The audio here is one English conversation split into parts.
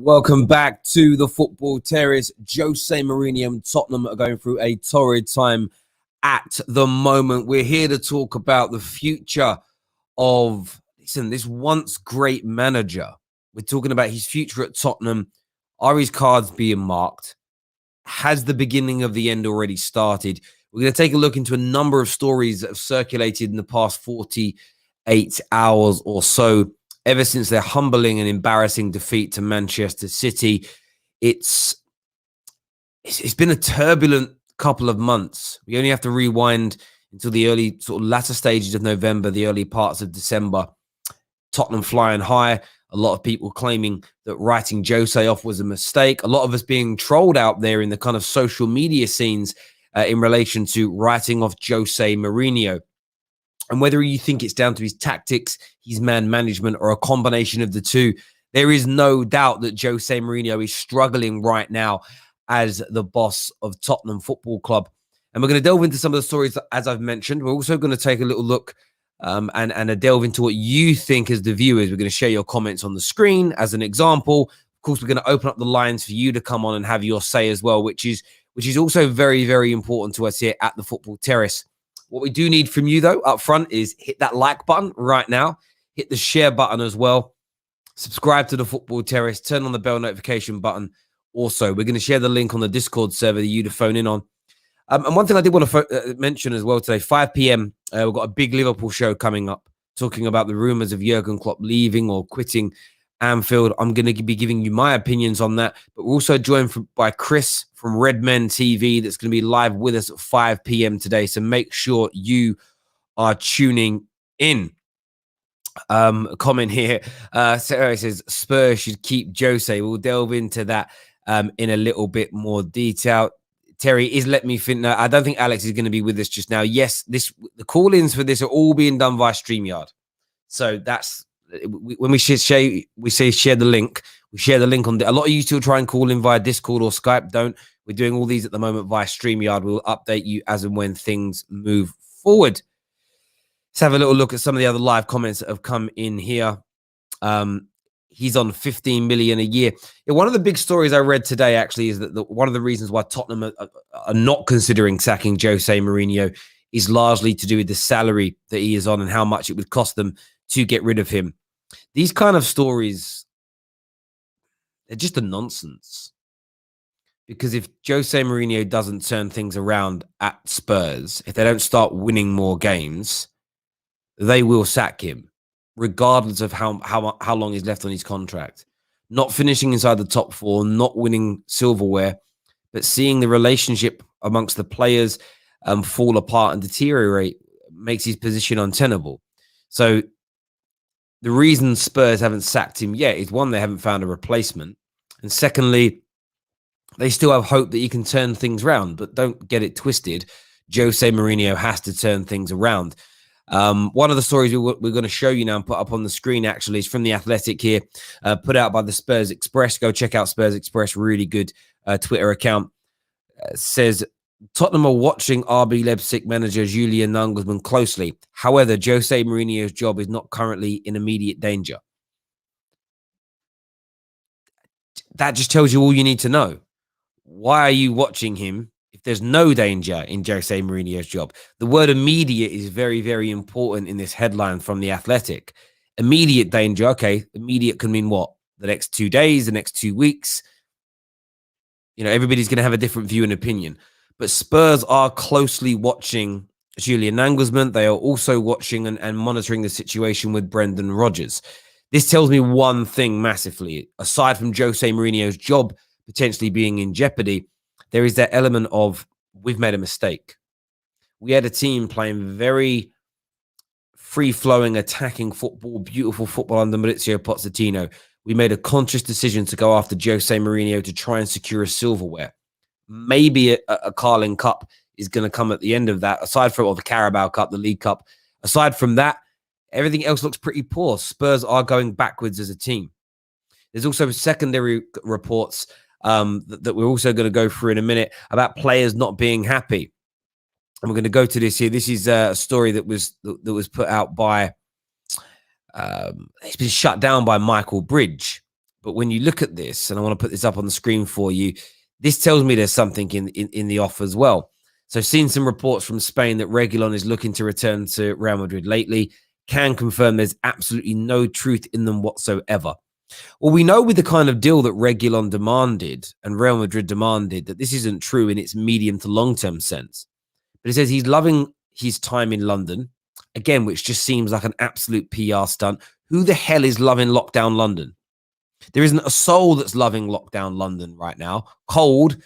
Welcome back to the Football Terrace. Jose Mourinho and Tottenham are going through a torrid time at the moment. We're here to talk about the future of, this once great manager. We're talking about his future at Tottenham. Are his cards being marked? Has the beginning of the end already started? We're going to take a look into a number of stories that have circulated in the past 48 hours or so. Ever since their humbling and embarrassing defeat to Manchester City, it's been a turbulent couple of months. We only have to rewind until the early latter stages of November, the early parts of December. Tottenham flying high. A lot of people claiming that writing Jose off was a mistake. A lot of us being trolled out there in the kind of social media scenes in relation to writing off Jose Mourinho. And whether you think it's down to his tactics, his man management, or a combination of the two, there is no doubt that Jose Mourinho is struggling right now as the boss of Tottenham Football Club. And we're going to delve into some of the stories, as I've mentioned. We're also going to take a little look and a delve into what you think as the viewers. We're going to share your comments on the screen as an example. Of course, we're going to open up the lines for you to come on and have your say as well, which is also very, very important to us here at the Football Terrace. What we do need from you, though, up front is hit that like button right now. Hit the share button as well. Subscribe to the Football Terrace. Turn on the bell notification button. Also, we're going to share the link on the Discord server that you to phone in on. And one thing I did want to mention as well today, 5 p.m., we've got a big Liverpool show coming up, talking about the rumours of Jurgen Klopp leaving or quitting Anfield. I'm going to be giving you my opinions on that. But we're also joined by Chris from Red Men TV that's going to be live with us at 5 p.m. today. So make sure you are tuning in. A comment here. Terrace says, Spurs should keep Jose. We'll delve into that in a little bit more detail. Terry is let me think. No, I don't think Alex is going to be with us just now. Yes, the call-ins for this are all being done via StreamYard. So that's when we say share the link. We share the link on a lot of you still try and call in via Discord or Skype. Don't. We're doing all these at the moment via StreamYard. We'll update you as and when things move forward. Let's have a little look at some of the other live comments that have come in here. He's on 15 million a year. Yeah, one of the big stories I read today actually is that one of the reasons why Tottenham are not considering sacking Jose Mourinho is largely to do with the salary that he is on and how much it would cost them to get rid of him. These kind of stories, they're just a nonsense. Because if Jose Mourinho doesn't turn things around at Spurs, if they don't start winning more games, they will sack him, regardless of how long is left on his contract. Not finishing inside the top four, not winning silverware, but seeing the relationship amongst the players fall apart and deteriorate makes his position untenable. So the reason Spurs haven't sacked him yet is, one, they haven't found a replacement. And secondly, they still have hope that he can turn things around. But don't get it twisted. Jose Mourinho has to turn things around. One of the stories we're going to show you now and put up on the screen actually is from The Athletic here, put out by the Spurs Express. Go check out Spurs Express, really good Twitter account. Says, Tottenham are watching RB Leipzig manager Julian Nagelsmann closely. However, Jose Mourinho's job is not currently in immediate danger. That just tells you all you need to know. Why are you watching him if there's no danger in Jose Mourinho's job? The word immediate is very, very important in this headline from The Athletic. Immediate danger. Okay, immediate can mean what? The next 2 days, the next 2 weeks. You know, everybody's going to have a different view and opinion. But Spurs are closely watching Julian Nagelsmann. They are also watching and monitoring the situation with Brendan Rodgers. This tells me one thing massively. Aside from Jose Mourinho's job potentially being in jeopardy, there is that element of, we've made a mistake. We had a team playing very free-flowing, attacking football, beautiful football under Maurizio Pochettino. We made a conscious decision to go after Jose Mourinho to try and secure a silverware. Maybe a Carling Cup is going to come at the end of that, aside from the Carabao Cup, the League Cup. Aside from that, everything else looks pretty poor. Spurs are going backwards as a team. There's also secondary reports that we're also going to go through in a minute about players not being happy. And we're going to go to this here. This is a story that was put out by, it's been shut down by Michael Bridge. But when you look at this, and I want to put this up on the screen for you, this tells me there's something in the off as well. So seen some reports from Spain that Reguilon is looking to return to Real Madrid lately. Can confirm there's absolutely no truth in them whatsoever. Well, we know with the kind of deal that Reguilon demanded and Real Madrid demanded that this isn't true in its medium to long-term sense. But he says he's loving his time in London, again, which just seems like an absolute PR stunt. Who the hell is loving lockdown London? There isn't a soul that's loving lockdown London right now. Cold,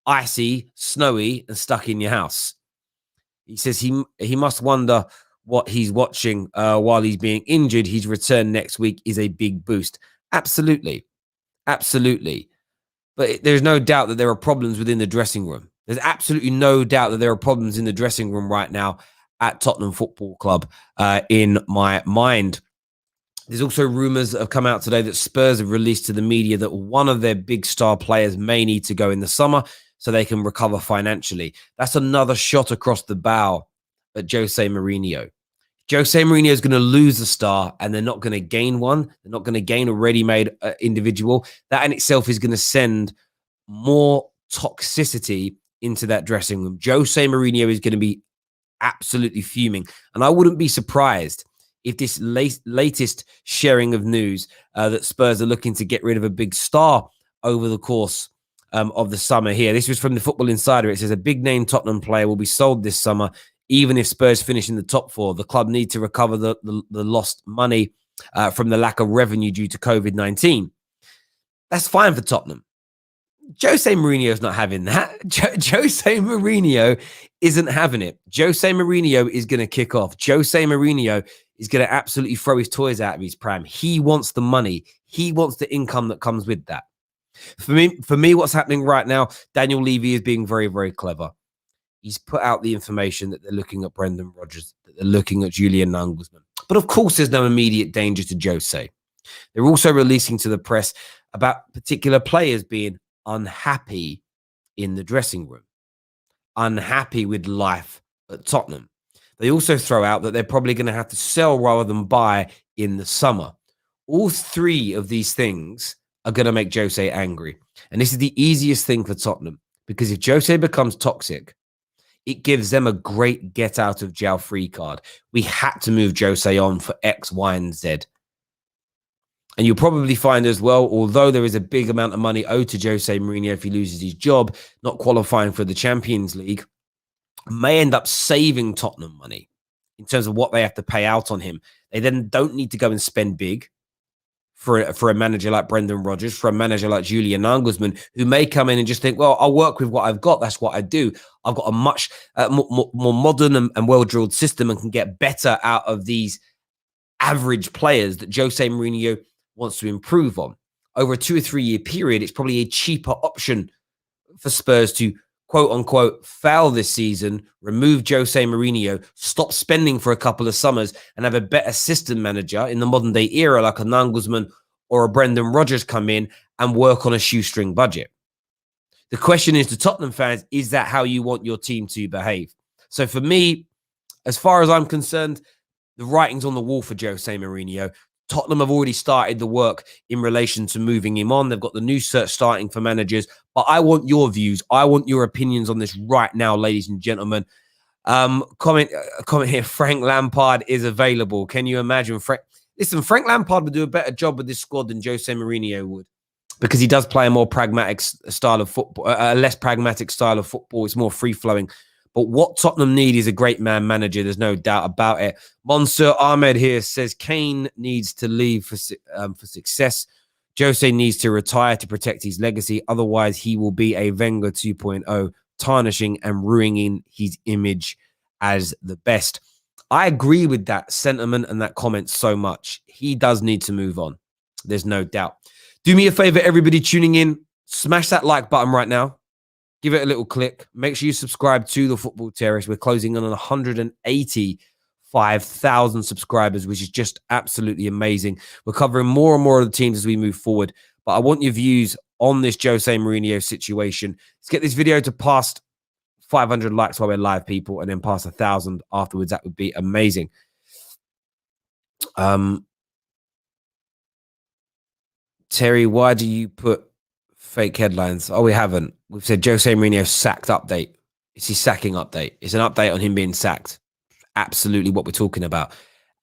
icy, snowy, and stuck in your house. He says he must wonder what he's watching while he's being injured. His return next week is a big boost. Absolutely. Absolutely. But there's no doubt that there are problems within the dressing room. There's absolutely no doubt that there are problems in the dressing room right now at Tottenham Football Club in my mind. There's also rumours that have come out today that Spurs have released to the media that one of their big star players may need to go in the summer so they can recover financially. That's another shot across the bow at Jose Mourinho. Jose Mourinho is going to lose a star and they're not going to gain one. They're not going to gain a ready-made individual. That in itself is going to send more toxicity into that dressing room. Jose Mourinho is going to be absolutely fuming. And I wouldn't be surprised if this latest sharing of news that Spurs are looking to get rid of a big star over the course of the summer here. This was from the Football Insider. It says a big-name Tottenham player will be sold this summer. Even if Spurs finish in the top four, the club need to recover the lost money from the lack of revenue due to COVID-19. That's fine for Tottenham. Jose Mourinho is not having that. Jose Mourinho isn't having it. Jose Mourinho is going to kick off. Jose Mourinho is going to absolutely throw his toys out of his pram. He wants the money. He wants the income that comes with that. For me, what's happening right now, Daniel Levy is being very, very clever. He's put out the information that they're looking at Brendan Rodgers, that they're looking at Julian Nagelsmann. But of course, there's no immediate danger to Jose. They're also releasing to the press about particular players being unhappy in the dressing room, unhappy with life at Tottenham. They also throw out that they're probably going to have to sell rather than buy in the summer. All three of these things are going to make Jose angry. And this is the easiest thing for Tottenham, because if Jose becomes toxic, it gives them a great get out of jail free card. We had to move Jose on for X, Y, and Z. And you'll probably find as well, although there is a big amount of money owed to Jose Mourinho if he loses his job, not qualifying for the Champions League, may end up saving Tottenham money in terms of what they have to pay out on him. They then don't need to go and spend big for a manager like Brendan Rodgers, for a manager like Julian Nagelsmann, who may come in and just think, well, I'll work with what I've got. That's what I do. I've got a much more modern and well-drilled system and can get better out of these average players that Jose Mourinho wants to improve on. Over a 2 or 3 year period, it's probably a cheaper option for Spurs to quote unquote fail this season, remove Jose Mourinho, stop spending for a couple of summers, and have a better system manager in the modern day era like a Nagelsmann or a Brendan Rodgers come in and work on a shoestring budget. The question is to Tottenham fans, is that how you want your team to behave? So for me, as far as I'm concerned, the writing's on the wall for Jose Mourinho. Tottenham have already started the work in relation to moving him on. They've got the new search starting for managers. But I want your views. I want your opinions on this right now, ladies and gentlemen. Comment here. Frank Lampard is available. Can you imagine? Listen, Frank Lampard would do a better job with this squad than Jose Mourinho would, because he does play a more pragmatic style of football, a less pragmatic style of football. It's more free-flowing. But what Tottenham need is a great man manager. There's no doubt about it. Monsieur Ahmed here says KANE needs to leave for success. Jose needs to retire to protect his legacy. Otherwise, he will be a Wenger 2.0, tarnishing and ruining his image as the best. I agree with that sentiment and that comment so much. He does need to move on. There's no doubt. Do me a favor, everybody tuning in. Smash that like button right now. Give it a little click. Make sure you subscribe to the Football Terrace. We're closing in on 185,000 subscribers, which is just absolutely amazing. We're covering more and more of the teams as we move forward. But I want your views on this Jose Mourinho situation. Let's get this video to past 500 likes while we're live, people, and then past 1,000 afterwards. That would be amazing. Terry, why do you put fake headlines? Oh, we haven't. We've said Jose Mourinho sacked update. It's his sacking update. It's an update on him being sacked. Absolutely what we're talking about.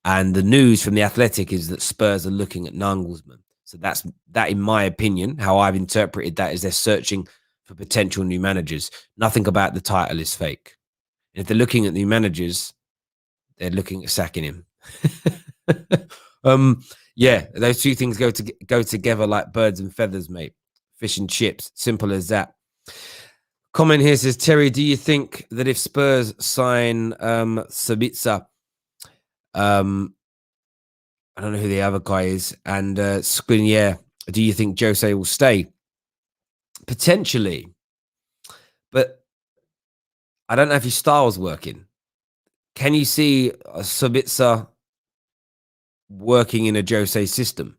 And the news from the Athletic is that Spurs are looking at Nagelsmann. So that, in my opinion, how I've interpreted that is they're searching for potential new managers. Nothing about the title is fake. And if they're looking at new managers, they're looking at sacking him. Yeah, those two things go together like birds and feathers, mate. Fish and chips, simple as that. Comment here says, Terry, do you think that if Spurs sign Sabitzer, I don't know who the other guy is, and Skriniar, do you think Jose will stay? Potentially, but I don't know if his style's working. Can you see Sabitzer working in a Jose system?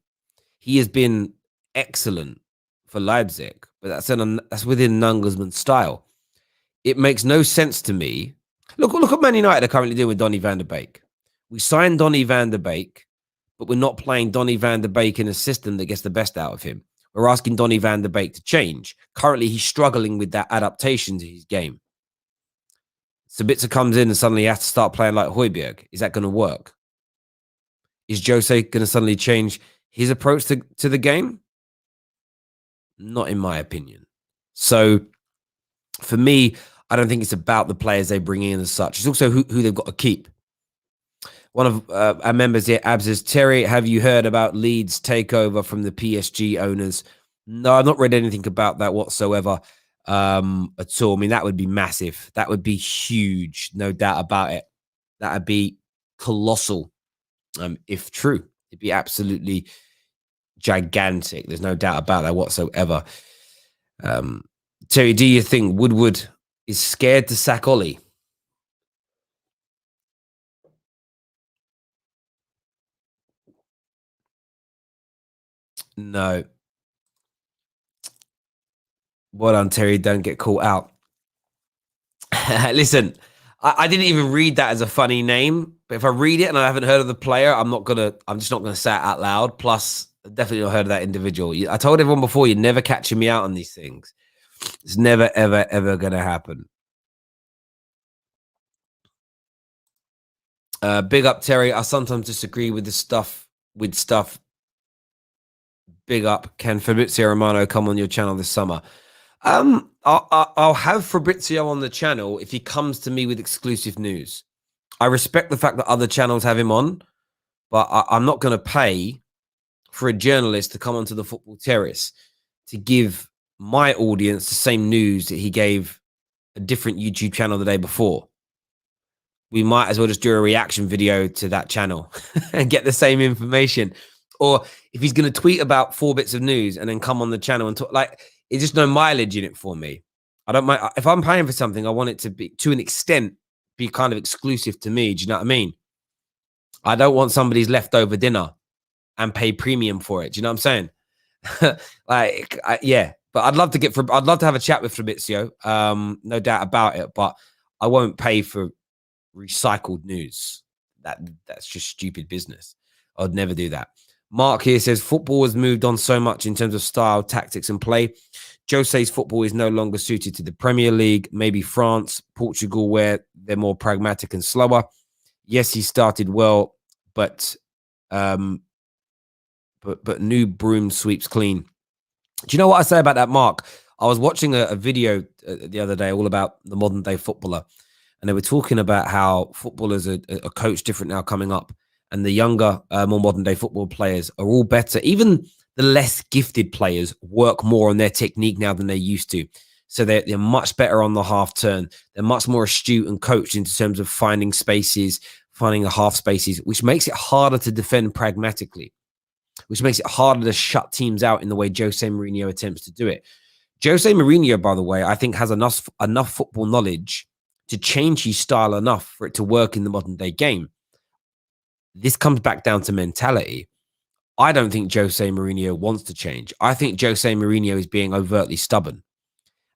He has been excellent for Leipzig, but that's within Nagelsmann's style. It makes no sense to me. Look at Man United are currently doing with Donny van der Beek. We signed Donny van der Beek, but we're not playing Donny van der Beek in a system that gets the best out of him. We're asking Donny van der Beek to change. Currently, he's struggling with that adaptation to his game. Sabitzer comes in and suddenly he has to start playing like Højbjerg. Is that going to work? Is Jose going to suddenly change his approach to the game? Not in my opinion. So for me, I don't think it's about the players they bring in as such. It's also who they've got to keep. One of our members here, Abs, says, Terry, have you heard about Leeds' takeover from the PSG owners? No, I've not read anything about that whatsoever at all. I mean, that would be massive. That would be huge, no doubt about it. That would be colossal, if true. It'd be absolutely gigantic. There's no doubt about that whatsoever. Terry, do you think Woodward is scared to sack Ollie? No. Well done, Terry. Don't get caught out. Listen, I didn't even read that as a funny name, but if I read it and I haven't heard of the player, I'm just not gonna say it out loud. Plus, I've definitely not heard of that individual. I told everyone before, you're never catching me out on these things. It's never, ever, ever gonna happen. Big up, Terry. I sometimes disagree with stuff. Big up. Can Fabrizio Romano come on your channel this summer? I'll have Fabrizio on the channel if he comes to me with exclusive news. I respect the fact that other channels have him on, but I'm not going to pay for a journalist to come onto the Football Terrace to give my audience the same news that he gave a different YouTube channel the day before. We might as well just do a reaction video to that channel and get the same information. Or if he's going to tweet about 4 bits of news and then come on the channel and talk, like, it's just no mileage in it for me. I don't mind. If I'm paying for something, I want it to be, to an extent, be kind of exclusive to me. Do you know what I mean? I don't want somebody's leftover dinner and pay premium for it. Do you know what I'm saying? Yeah. But I'd love to have a chat with Fabrizio. No doubt about it. But I won't pay for recycled news. That's just stupid business. I'd never do that. Mark here says, football has moved on so much in terms of style, tactics, and play. Jose's football is no longer suited to the Premier League, maybe France, Portugal, where they're more pragmatic and slower. Yes, he started well, but new broom sweeps clean. Do you know what I say about that, Mark? I was watching a video the other day all about the modern day footballer, and they were talking about how footballers are coached different now coming up. And the younger, more modern-day football players are all better. Even the less gifted players work more on their technique now than they used to. So they're much better on the half turn. They're much more astute and coached in terms of finding spaces, finding the half spaces, which makes it harder to defend pragmatically, which makes it harder to shut teams out in the way Jose Mourinho attempts to do it. Jose Mourinho, by the way, I think has enough football knowledge to change his style enough for it to work in the modern-day game. This comes back down to mentality. I don't think Jose Mourinho wants to change. I think Jose Mourinho is being overtly stubborn.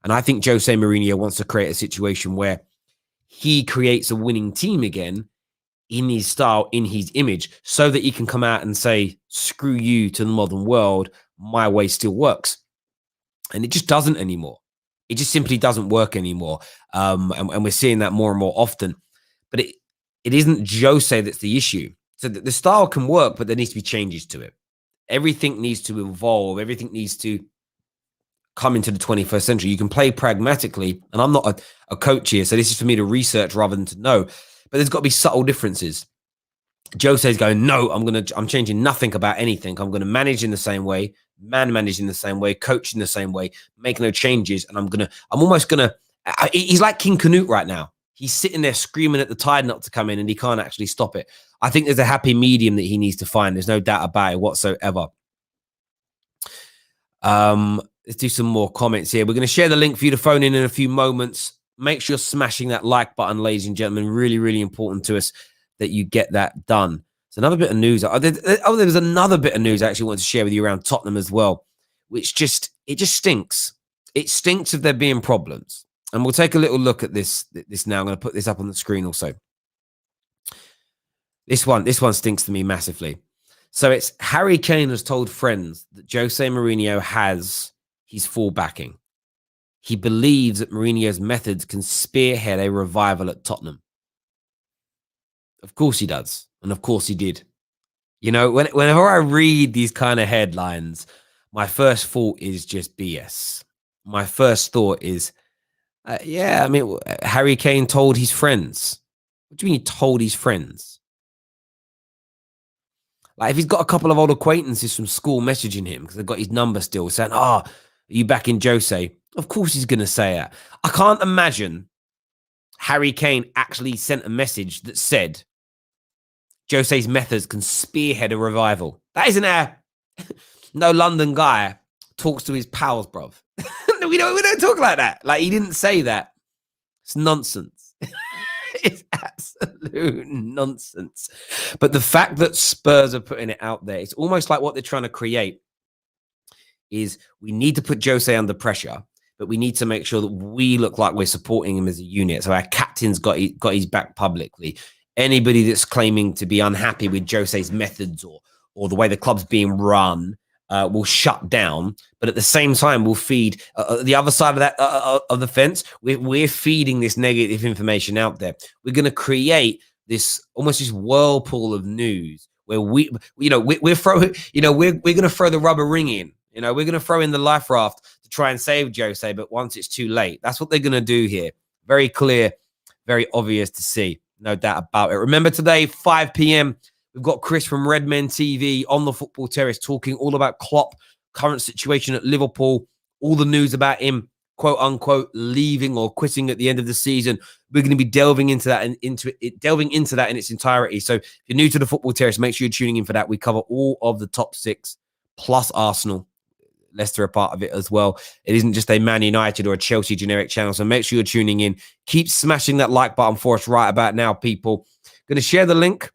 And I think Jose Mourinho wants to create a situation where he creates a winning team again in his style, in his image, so that he can come out and say, screw you to the modern world. my way still works. And it just doesn't anymore. It just simply doesn't work anymore. And we're seeing that more and more often. But it isn't Jose that's the issue. So the style can work, but there needs to be changes to it. Everything needs to evolve. Everything needs to come into the 21st century. You can play pragmatically, and I'm not a coach here, so this is for me to research rather than to know. But there's got to be subtle differences. Jose's going, no, I'm changing nothing about anything. I'm going to manage in the same way, manage in the same way, coach in the same way, make no changes. And I'm almost going to, he's like King Canute right now. He's sitting there screaming at the tide not to come in, and he can't actually stop it. I think there's a happy medium that he needs to find. There's no doubt about it whatsoever. Let's do some more comments here. We're going to share the link for you to phone in a few moments. Make sure you're smashing that like button, ladies and gentlemen. Really, really important to us that you get that done. So another bit of news. There was another bit of news I actually wanted to share with you around Tottenham as well, which just stinks. It stinks of there being problems. And we'll take a little look at this now. I'm going to put this up on the screen also. This one stinks to me massively. So it's Harry Kane has told friends that Jose Mourinho has his full backing. He believes that Mourinho's methods can spearhead a revival at Tottenham. Of course he does. And of course he did. You know, whenever I read these kind of headlines, my first thought is just BS. My first thought is, yeah, I mean, Harry Kane told his friends. What do you mean he told his friends? Like, if he's got a couple of old acquaintances from school messaging him because they've got his number still saying, are you back in Jose? Of course he's going to say that. I can't imagine Harry Kane actually sent a message that said Jose's methods can spearhead a revival. That isn't how no London guy talks to his pals, bruv. we don't talk like that. Like, he didn't say that. It's nonsense. It's absolute nonsense. But the fact that Spurs are putting it out there, it's almost like what they're trying to create is we need to put Jose under pressure, but we need to make sure that we look like we're supporting him as a unit. So our captain's got his back publicly. Anybody that's claiming to be unhappy with Jose's methods or the way the club's being run will shut down. But at the same time, we'll feed the other side of that of the fence. We're feeding this negative information out there. We're going to create this almost this whirlpool of news where we're throwing, we're going to throw the rubber ring in. We're going to throw in the life raft to try and save Jose, but once it's too late, that's what they're going to do here. Very clear, very obvious to see. No doubt about it. Remember today, 5 p.m., we've got Chris from Redmen TV on the Football Terrace talking all about Klopp, current situation at Liverpool, all the news about him, quote unquote, leaving or quitting at the end of the season. We're going to be delving into that and delving into that in its entirety. So if you're new to the Football Terrace, make sure you're tuning in for that. We cover all of the top 6 plus Arsenal. Leicester are part of it as well. It isn't just a Man United or a Chelsea generic channel. So make sure you're tuning in. Keep smashing that like button for us right about now, people. Going to share the link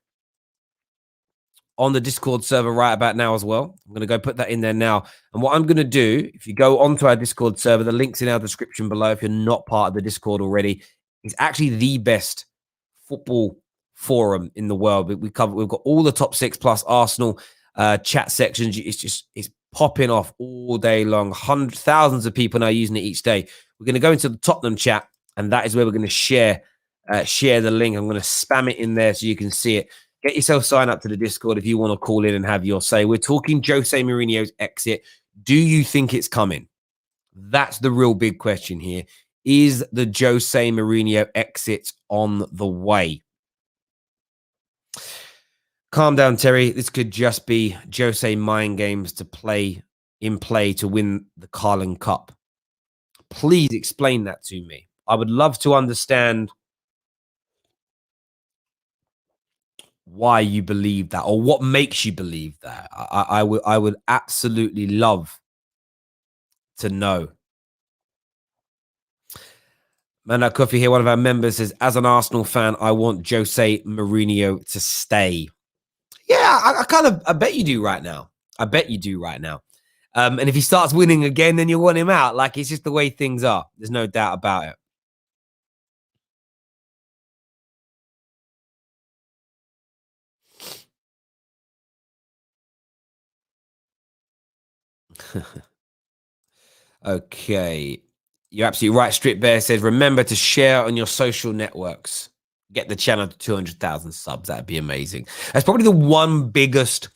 on the Discord server right about now as well. I'm going to go put that in there now. And what I'm going to do, if you go onto our Discord server, the link's in our description below. If you're not part of the Discord already, it's actually the best football forum in the world. We've got all the top 6 plus Arsenal chat sections. It's popping off all day long. Thousands of people now using it each day. We're going to go into the Tottenham chat, and that is where we're going to share the link. I'm going to spam it in there so you can see it. Get yourself signed up to the Discord if you want to call in and have your say. We're talking Jose Mourinho's exit. Do you think it's coming? That's the real big question here. Is the Jose Mourinho exit on the way? Calm down, Terry. This could just be Jose mind games to play to win the Carling Cup. Please explain that to me. I would love to understand why you believe that or what makes you believe that. I would absolutely love to know. Man, Coffee here, one of our members says, as an Arsenal fan, I want Jose Mourinho to stay. Yeah, I bet you do right now. I bet you do right now. And if he starts winning again, then you want him out. Like, it's just the way things are. There's no doubt about it. Okay. You're absolutely right. Strip Bear says, remember to share on your social networks. Get the channel to 200,000 subs. That'd be amazing. That's probably the one biggest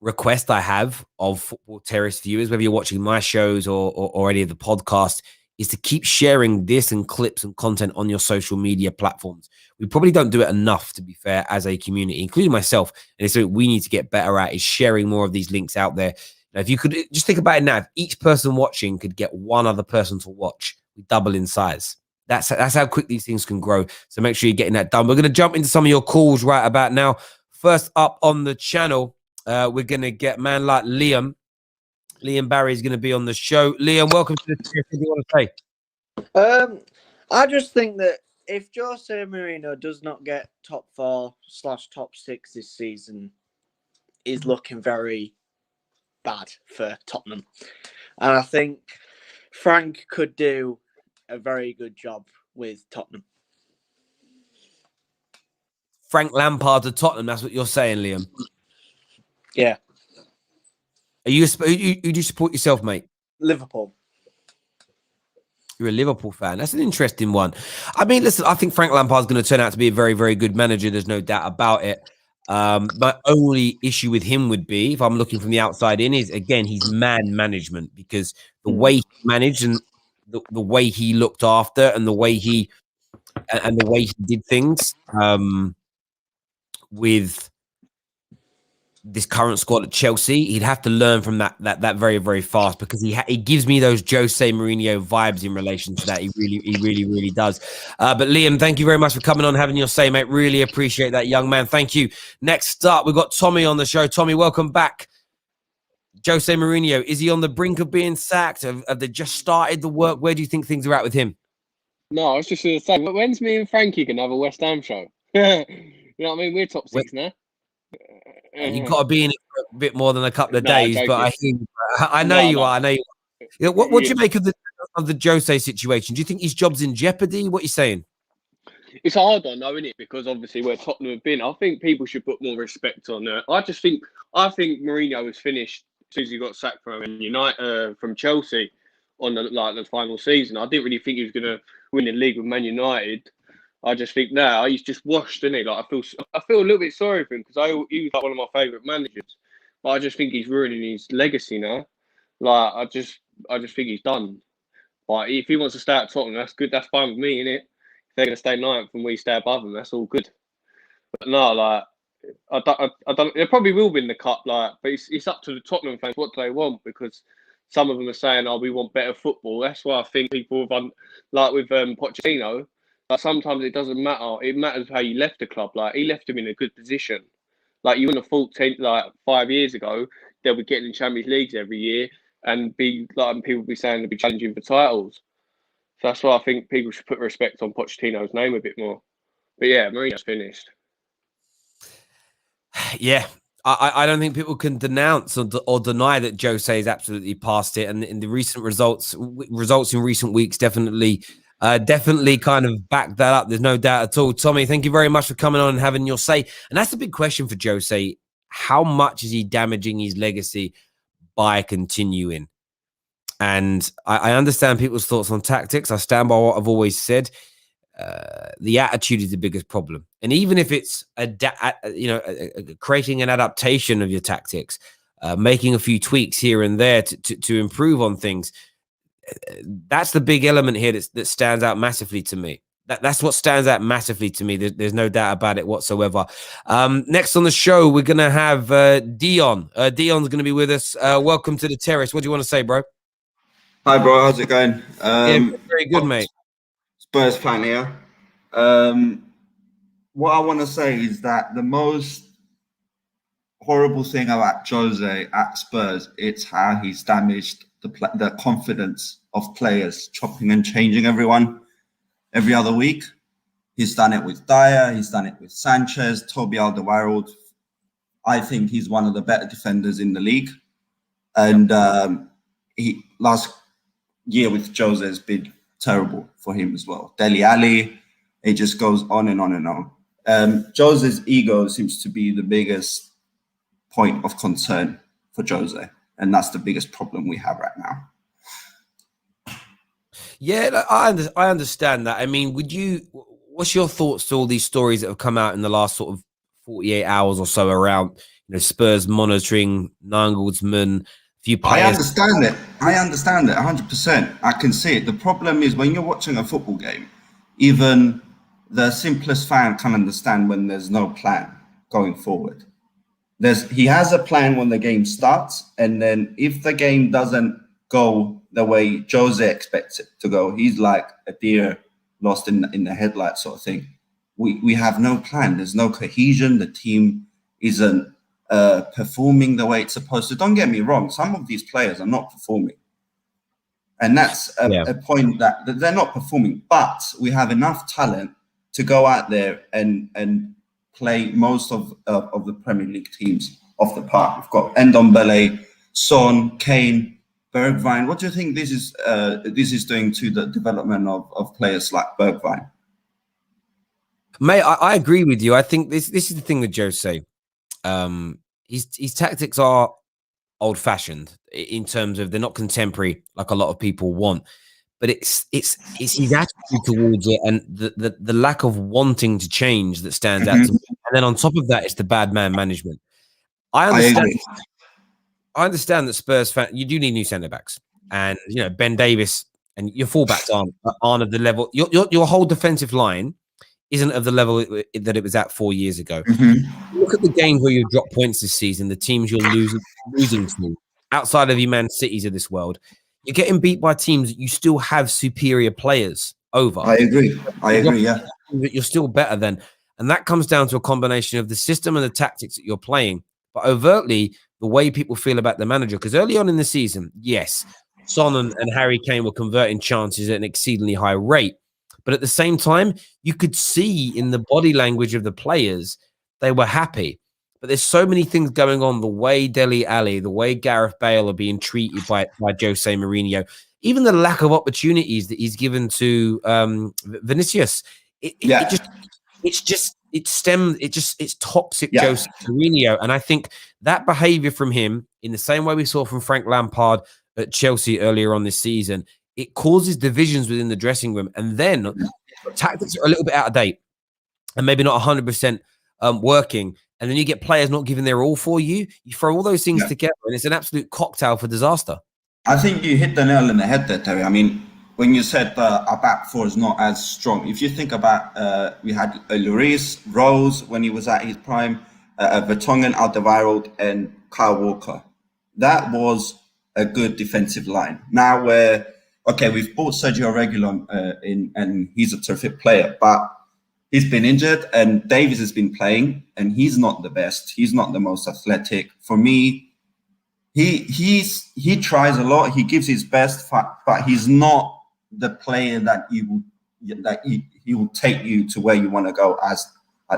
request I have of Football Terrace viewers, whether you're watching my shows or any of the podcasts, is to keep sharing this and clips and content on your social media platforms. We probably don't do it enough, to be fair, as a community, including myself. And it's something we need to get better at, is sharing more of these links out there. Now, if you could just think about it now, if each person watching could get one other person to watch, we double in size. That's how quick these things can grow. So make sure you're getting that done. We're going to jump into some of your calls right about now. First up on the channel, we're going to get man like Liam. Liam Barry is going to be on the show. Liam, welcome to the show. What do you want to say? I just think that if Jose Mourinho does not get top 4/top 6 this season, is looking very bad for Tottenham. And I think Frank could do a very good job with Tottenham. Frank Lampard to Tottenham, that's what you're saying, Liam? Yeah. Who do you support yourself, mate? Liverpool. You're a Liverpool fan. That's an interesting one. I mean, listen, I think Frank Lampard's going to turn out to be a very, very good manager. There's no doubt about it. My only issue with him would be, if I'm looking from the outside in, is, again, his man management, because the way he managed and the way he looked after and the way he did things with this current squad at Chelsea, he'd have to learn from that very, very fast, because he gives me those Jose Mourinho vibes in relation to that. He really does. But Liam, thank you very much for coming on, having your say, mate. Really appreciate that, young man. Thank you. Next up, we've got Tommy on the show. Tommy, welcome back. Jose Mourinho, is he on the brink of being sacked? Have they just started the work? Where do you think things are at with him? No, I was just going to say, when's me and Frankie going to have a West Ham show? You know what I mean? We're top 6 now. You've got to be in it for a bit more than a couple of days, but I know you are. You know, what do you make of the Jose situation? Do you think his job's in jeopardy? What are you saying? It's a hard one, though, isn't it? Because obviously where Tottenham have been, I think people should put more respect on it. I think Mourinho was finished as soon as he got sacked from Chelsea on the final season. I didn't really think he was going to win the league with Man United. I just think now he's just washed, isn't he? Like I feel a little bit sorry for him, because he was like one of my favourite managers, but I just think he's ruining his legacy now. Like I just think he's done. Like if he wants to stay at Tottenham, that's good. That's fine with me, innit? If they're going to stay 9th and we stay above them, that's all good. But no, like I don't. They probably will win the cup, like, but it's up to the Tottenham fans what do they want, because some of them are saying, "Oh, we want better football." That's why I think people have like with Pochettino. Like sometimes it doesn't matter. It matters how you left the club. Like he left him in a good position. Like you wouldn't have thought 5 years ago they'll be getting in Champions Leagues every year and be like, and people be saying they'll be challenging for titles. So that's why I think people should put respect on Pochettino's name a bit more. But yeah, Mourinho's finished. Yeah, I don't think people can denounce or deny that Jose is absolutely past it, and in the recent results in recent weeks definitely kind of back that up. There's no doubt at all. Tommy, thank you very much for coming on and having your say. And that's the big question for Jose: how much is he damaging his legacy by continuing? And I understand people's thoughts on tactics. I stand by what I've always said. The attitude is the biggest problem, and even if it's creating an adaptation of your tactics, making a few tweaks here and there to improve on things, that's the big element here that stands out massively to me. That's what stands out massively to me. There's no doubt about it whatsoever. Next on the show, we're gonna have Dion. Dion's gonna be with us. Welcome to the Terrace. What do you want to say, bro? Hi, bro. How's it going? Yeah, very good, mate. Spurs fan here. What I want to say is that the most horrible thing about Jose at Spurs, it's how he's damaged the confidence of players, chopping and changing everyone every other week. He's done it with Dyer. He's done it with Sanchez, Toby Alderweireld. I think he's one of the better defenders in the league. And he last year with Jose has been terrible for him as well. Dele Alli, it just goes on and on and on. Jose's ego seems to be the biggest point of concern for Jose. And that's the biggest problem we have right now. Yeah, I understand that. I mean, what's your thoughts to all these stories that have come out in the last sort of 48 hours or so around, Spurs monitoring Nagelsmann, few players? I understand it 100%. I can see it. The problem is when you're watching a football game, even the simplest fan can understand when there's no plan going forward. He has a plan when the game starts, and then if the game doesn't go the way Jose expects it to go, he's like a deer lost in the headlights sort of thing. We have no plan. There's no cohesion. The team isn't performing the way it's supposed to. Don't get me wrong. Some of these players are not performing. And that's a point that they're not performing. But we have enough talent to go out there and play most of the Premier League teams off the park. We've got Ndombele, Son, KANE, Bergwijn. What do you think this is doing to the development of players like Bergwijn? Mate, I agree with you. I think this is the thing with Jose. His tactics are old-fashioned in terms of they're not contemporary like a lot of people want. But it's his attitude towards it and the lack of wanting to change that stands out to me. And then on top of that, it's the bad man management. I understand that Spurs fan, you do need new centre backs, and Ben Davis and your fullbacks aren't of the level. Your whole defensive line isn't of the level that it was at 4 years ago. Look at the games where you've dropped points this season, the teams you're losing to, outside of your Man Cities of this world. You're getting beat by teams that you still have superior players over. I agree. Yeah. That you're still better than. And that comes down to a combination of the system and the tactics that you're playing, but overtly the way people feel about the manager. Because early on in the season, yes, Son and Harry Kane were converting chances at an exceedingly high rate. But at the same time, you could see in the body language of the players, they were happy. But there's so many things going on, the way Dele Alli, the way Gareth Bale are being treated by Jose Mourinho, even the lack of opportunities that he's given to Vinicius. It's toxic Jose Mourinho. And I think that behavior from him, in the same way we saw from Frank Lampard at Chelsea earlier on this season, it causes divisions within the dressing room. And then tactics are a little bit out of date and maybe not 100% working. And then you get players not giving their all for you. You throw all those things together, and it's an absolute cocktail for disaster. I think you hit the nail on the head there, Terry. I mean, when you said our back four is not as strong, if you think about, we had Lloris, Rose when he was at his prime, Vertonghen, Alderweireld, and Kyle Walker. That was a good defensive line. Now we've bought Sergio Reguilon in, and he's a terrific player, but he's been injured, and Davies has been playing, and he's not the best. He's not the most athletic. For me, he tries a lot. He gives his best, but he's not the player that he will take you to where you want to go. Do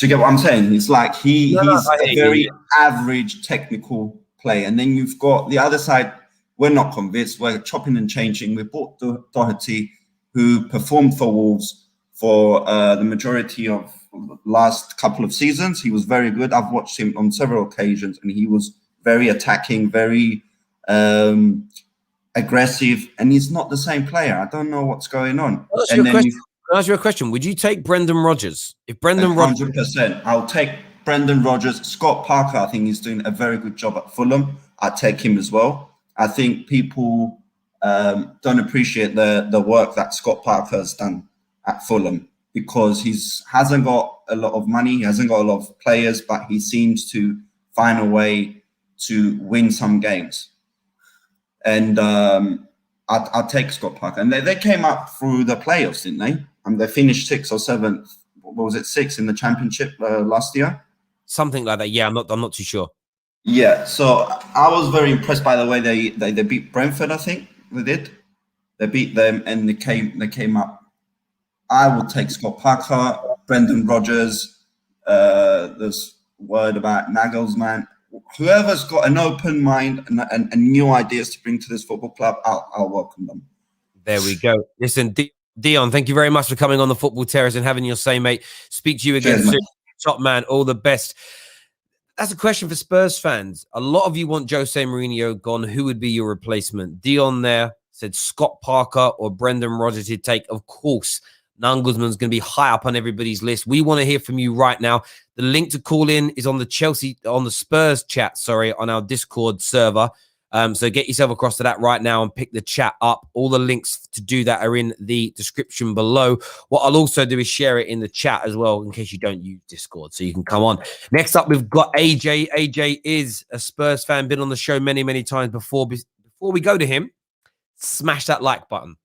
you get what I'm saying? It's like he's a very average technical player, and then you've got the other side. We're not convinced. We're chopping and changing. We bought Doherty, who performed for Wolves for the majority of the last couple of seasons. He was very good. I've watched him on several occasions, and he was very attacking, very aggressive, and he's not the same player. I don't know what's going on. Can I ask you a question? Would you take Brendan Rodgers? If Brendan Rodgers... 100%. I'll take Brendan Rodgers. Scott Parker, I think he's doing a very good job at Fulham. I'd take him as well. I think people don't appreciate the work that Scott Parker has done at Fulham, because he hasn't got a lot of money, he hasn't got a lot of players, but he seems to find a way to win some games. And I'd take Scott Parker. And they came up through the playoffs, didn't they? And they finished 6th or 7th. What was it, 6th in the championship last year? Something like that. Yeah, I'm not too sure. Yeah, so I was very impressed by the way they beat Brentford. I think they did. They beat them, and they came up. I would take Scott Parker, Brendan Rodgers. There's word about Nagelsmann. Whoever's got an open mind and new ideas to bring to this football club, I'll welcome them. There we go. Listen, Dion, thank you very much for coming on the Football Terrace and having your say, mate. Speak to you again soon. Top man, all the best. that's a question for Spurs fans. A lot of you want Jose Mourinho gone. Who would be your replacement? Dion there said Scott Parker or Brendan Rodgers he'd take. Of course, Nagelsmann's going to be high up on everybody's list. We want to hear from you right now. The link to call in is on the Spurs chat, on our Discord server. So get yourself across to that right now and pick the chat up. All the links to do that are in the description below. What I'll also do is share it in the chat as well in case you don't use Discord, so you can come on. Next up, we've got AJ. AJ is a Spurs fan, been on the show many, many times before. Before we go to him, smash that like button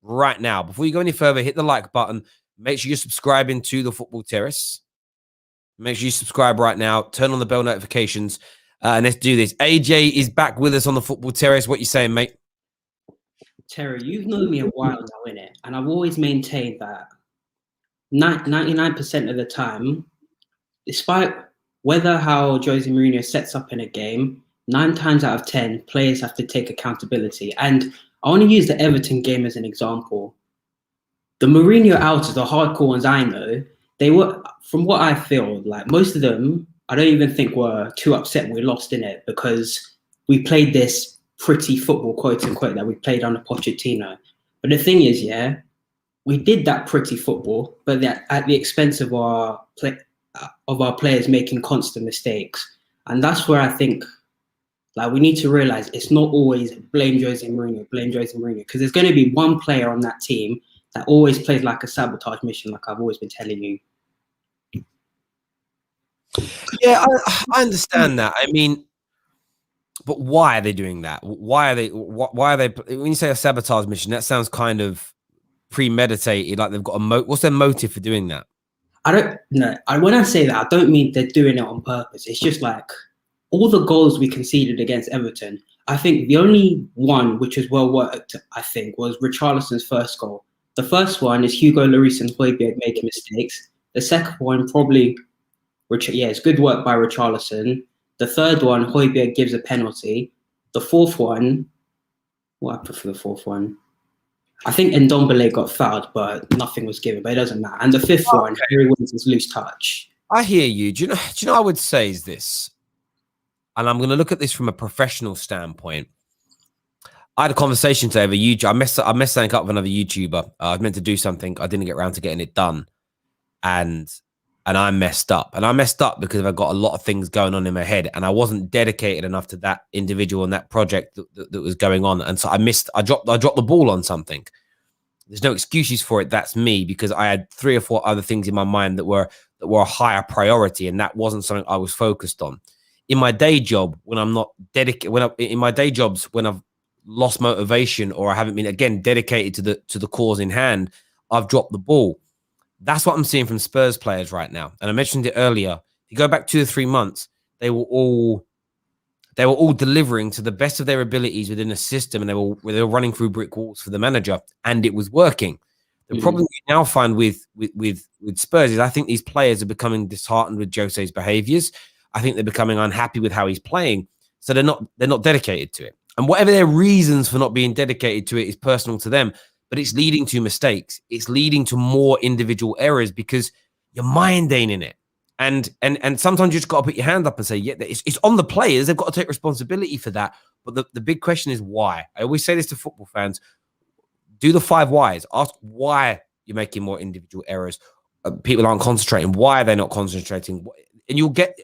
right now. Before you go any further, hit the like button. Make sure you're subscribing to the Football Terrace. Make sure you subscribe right now. Turn on the bell notifications. And let's do this. AJ is back with us on the Football Terrace. What you saying, mate? Terry, you've known me a while now, innit? And I've always maintained that 99% of the time, despite how Jose Mourinho sets up in a game, 9 times out of 10, players have to take accountability. And I want to use the Everton game as an example. The Mourinho outers, the hardcore ones I know, they were, from what I feel, like most of them, I don't even think we're too upset we lost in it because we played this pretty football, quote unquote, that we played under Pochettino. But the thing is, yeah, we did that pretty football, but that at the expense of our players making constant mistakes. And that's where I think, like, we need to realize it's not always blame Jose Mourinho, because there's going to be one player on that team that always plays like a sabotage mission, like I've always been telling you. Yeah, I understand that. I mean, but why are they doing that? Why are they? When you say a sabotage mission, that sounds kind of premeditated. Like they've got a what's their motive for doing that? I don't know. When I say that, I don't mean they're doing it on purpose. It's just like all the goals we conceded against Everton. I think the only one which was well worked, I think, was Richarlison's first goal. The first one is Hugo Lloris and Højbjerg making mistakes. The second one probably. It's good work by Richarlison. The third one, Højbjerg gives a penalty. The fourth one, what happened for the fourth one? I think Ndombele got fouled, but nothing was given, but it doesn't matter. And the fifth one, Harry Winton's loose touch. I hear you. Do you know what I would say is this? And I'm going to look at this from a professional standpoint. I had a conversation today over YouTube. I messed something up with another YouTuber. I was meant to do something. I didn't get around to getting it done. And I messed up. And I messed up because I got a lot of things going on in my head. And I wasn't dedicated enough to that individual and that project that was going on. And so I dropped the ball on something. There's no excuses for it. That's me, because I had 3 or 4 other things in my mind that were a higher priority. And that wasn't something I was focused on. In my day job, when I'm not dedicated, when I've lost motivation or I haven't been, again, dedicated to the cause in hand, I've dropped the ball. That's what I'm seeing from Spurs players right now. And I mentioned it earlier. If you go back 2 or 3 months, they were all delivering to the best of their abilities within a system, and they were running through brick walls for the manager, and it was working. The problem you now find with Spurs is I think these players are becoming disheartened with Jose's behaviors. I think they're becoming unhappy with how he's playing. So they're not dedicated to it. And whatever their reasons for not being dedicated to it is personal to them. But it's leading to mistakes. It's leading to more individual errors because your mind ain't in it. And sometimes you just got to put your hand up and say, yeah, it's on the players. They've got to take responsibility for that. But the big question is why? I always say this to football fans. Do the 5 whys. Ask why you're making more individual errors. People aren't concentrating. Why are they not concentrating? And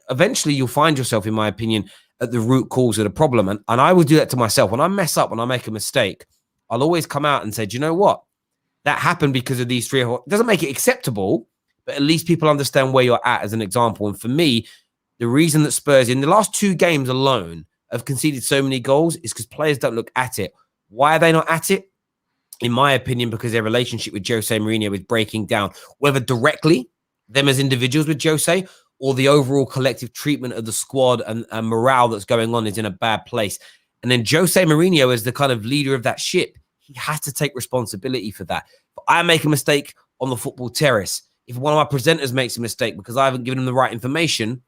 eventually you'll find yourself, in my opinion, at the root cause of the problem. And I would do that to myself. When I mess up, when I make a mistake, I'll always come out and say, do you know what? That happened because of these 3 or 4. It doesn't make it acceptable, but at least people understand where you're at as an example. And for me, the reason that Spurs in the last 2 games alone have conceded so many goals is because players don't look at it. Why are they not at it? In my opinion, because their relationship with Jose Mourinho is breaking down, whether directly, them as individuals with Jose, or the overall collective treatment of the squad and morale that's going on is in a bad place. And then Jose Mourinho, as the kind of leader of that ship, he has to take responsibility for that. If I make a mistake on the Football Terrace, if one of my presenters makes a mistake because I haven't given them the right information,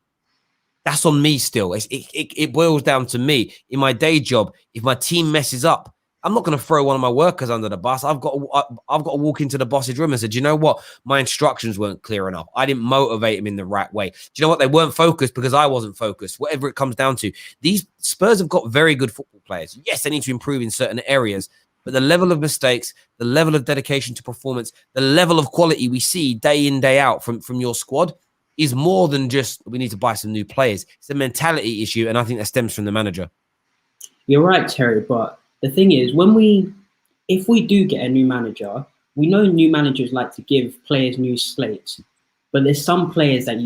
that's on me still. It boils down to me. In my day job, if my team messes up, I'm not going to throw one of my workers under the bus. I've got to walk into the boss's room and say, do you know what? My instructions weren't clear enough. I didn't motivate him in the right way. Do you know what? They weren't focused because I wasn't focused. Whatever it comes down to. These Spurs have got very good football players. Yes, they need to improve in certain areas, but the level of mistakes, the level of dedication to performance, the level of quality we see day in, day out from your squad is more than just we need to buy some new players. It's a mentality issue, and I think that stems from the manager. You're right, Terry, but the thing is, if we do get a new manager, we know new managers like to give players new slates, but there's some players that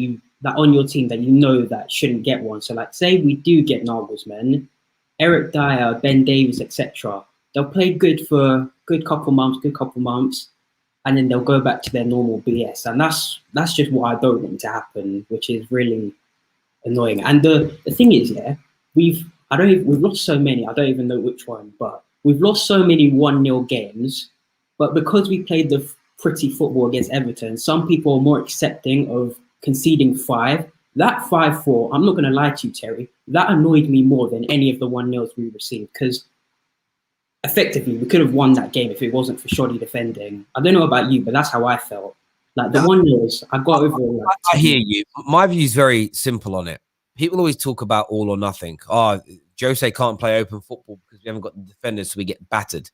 on your team that that shouldn't get one. So, like, say we do get Nagelsmann, Eric Dyer, Ben Davies, etc. They'll play good for a good couple months, and then they'll go back to their normal BS. And that's just what I don't want to happen, which is really annoying. And the thing is, yeah, we've lost so many. I don't even know which one, but we've lost so many 1-0 games. But because we played the pretty football against Everton, some people are more accepting of conceding 5. That 5-4, I'm not going to lie to you, Terry, that annoyed me more than any of the 1-0s we received, because effectively we could have won that game if it wasn't for shoddy defending. I don't know about you, but that's how I felt. Like the 1-0s, I got over it. Like, I hear you. My view is very simple on it. People always talk about all or nothing. Oh, Jose can't play open football because we haven't got the defenders, so we get battered.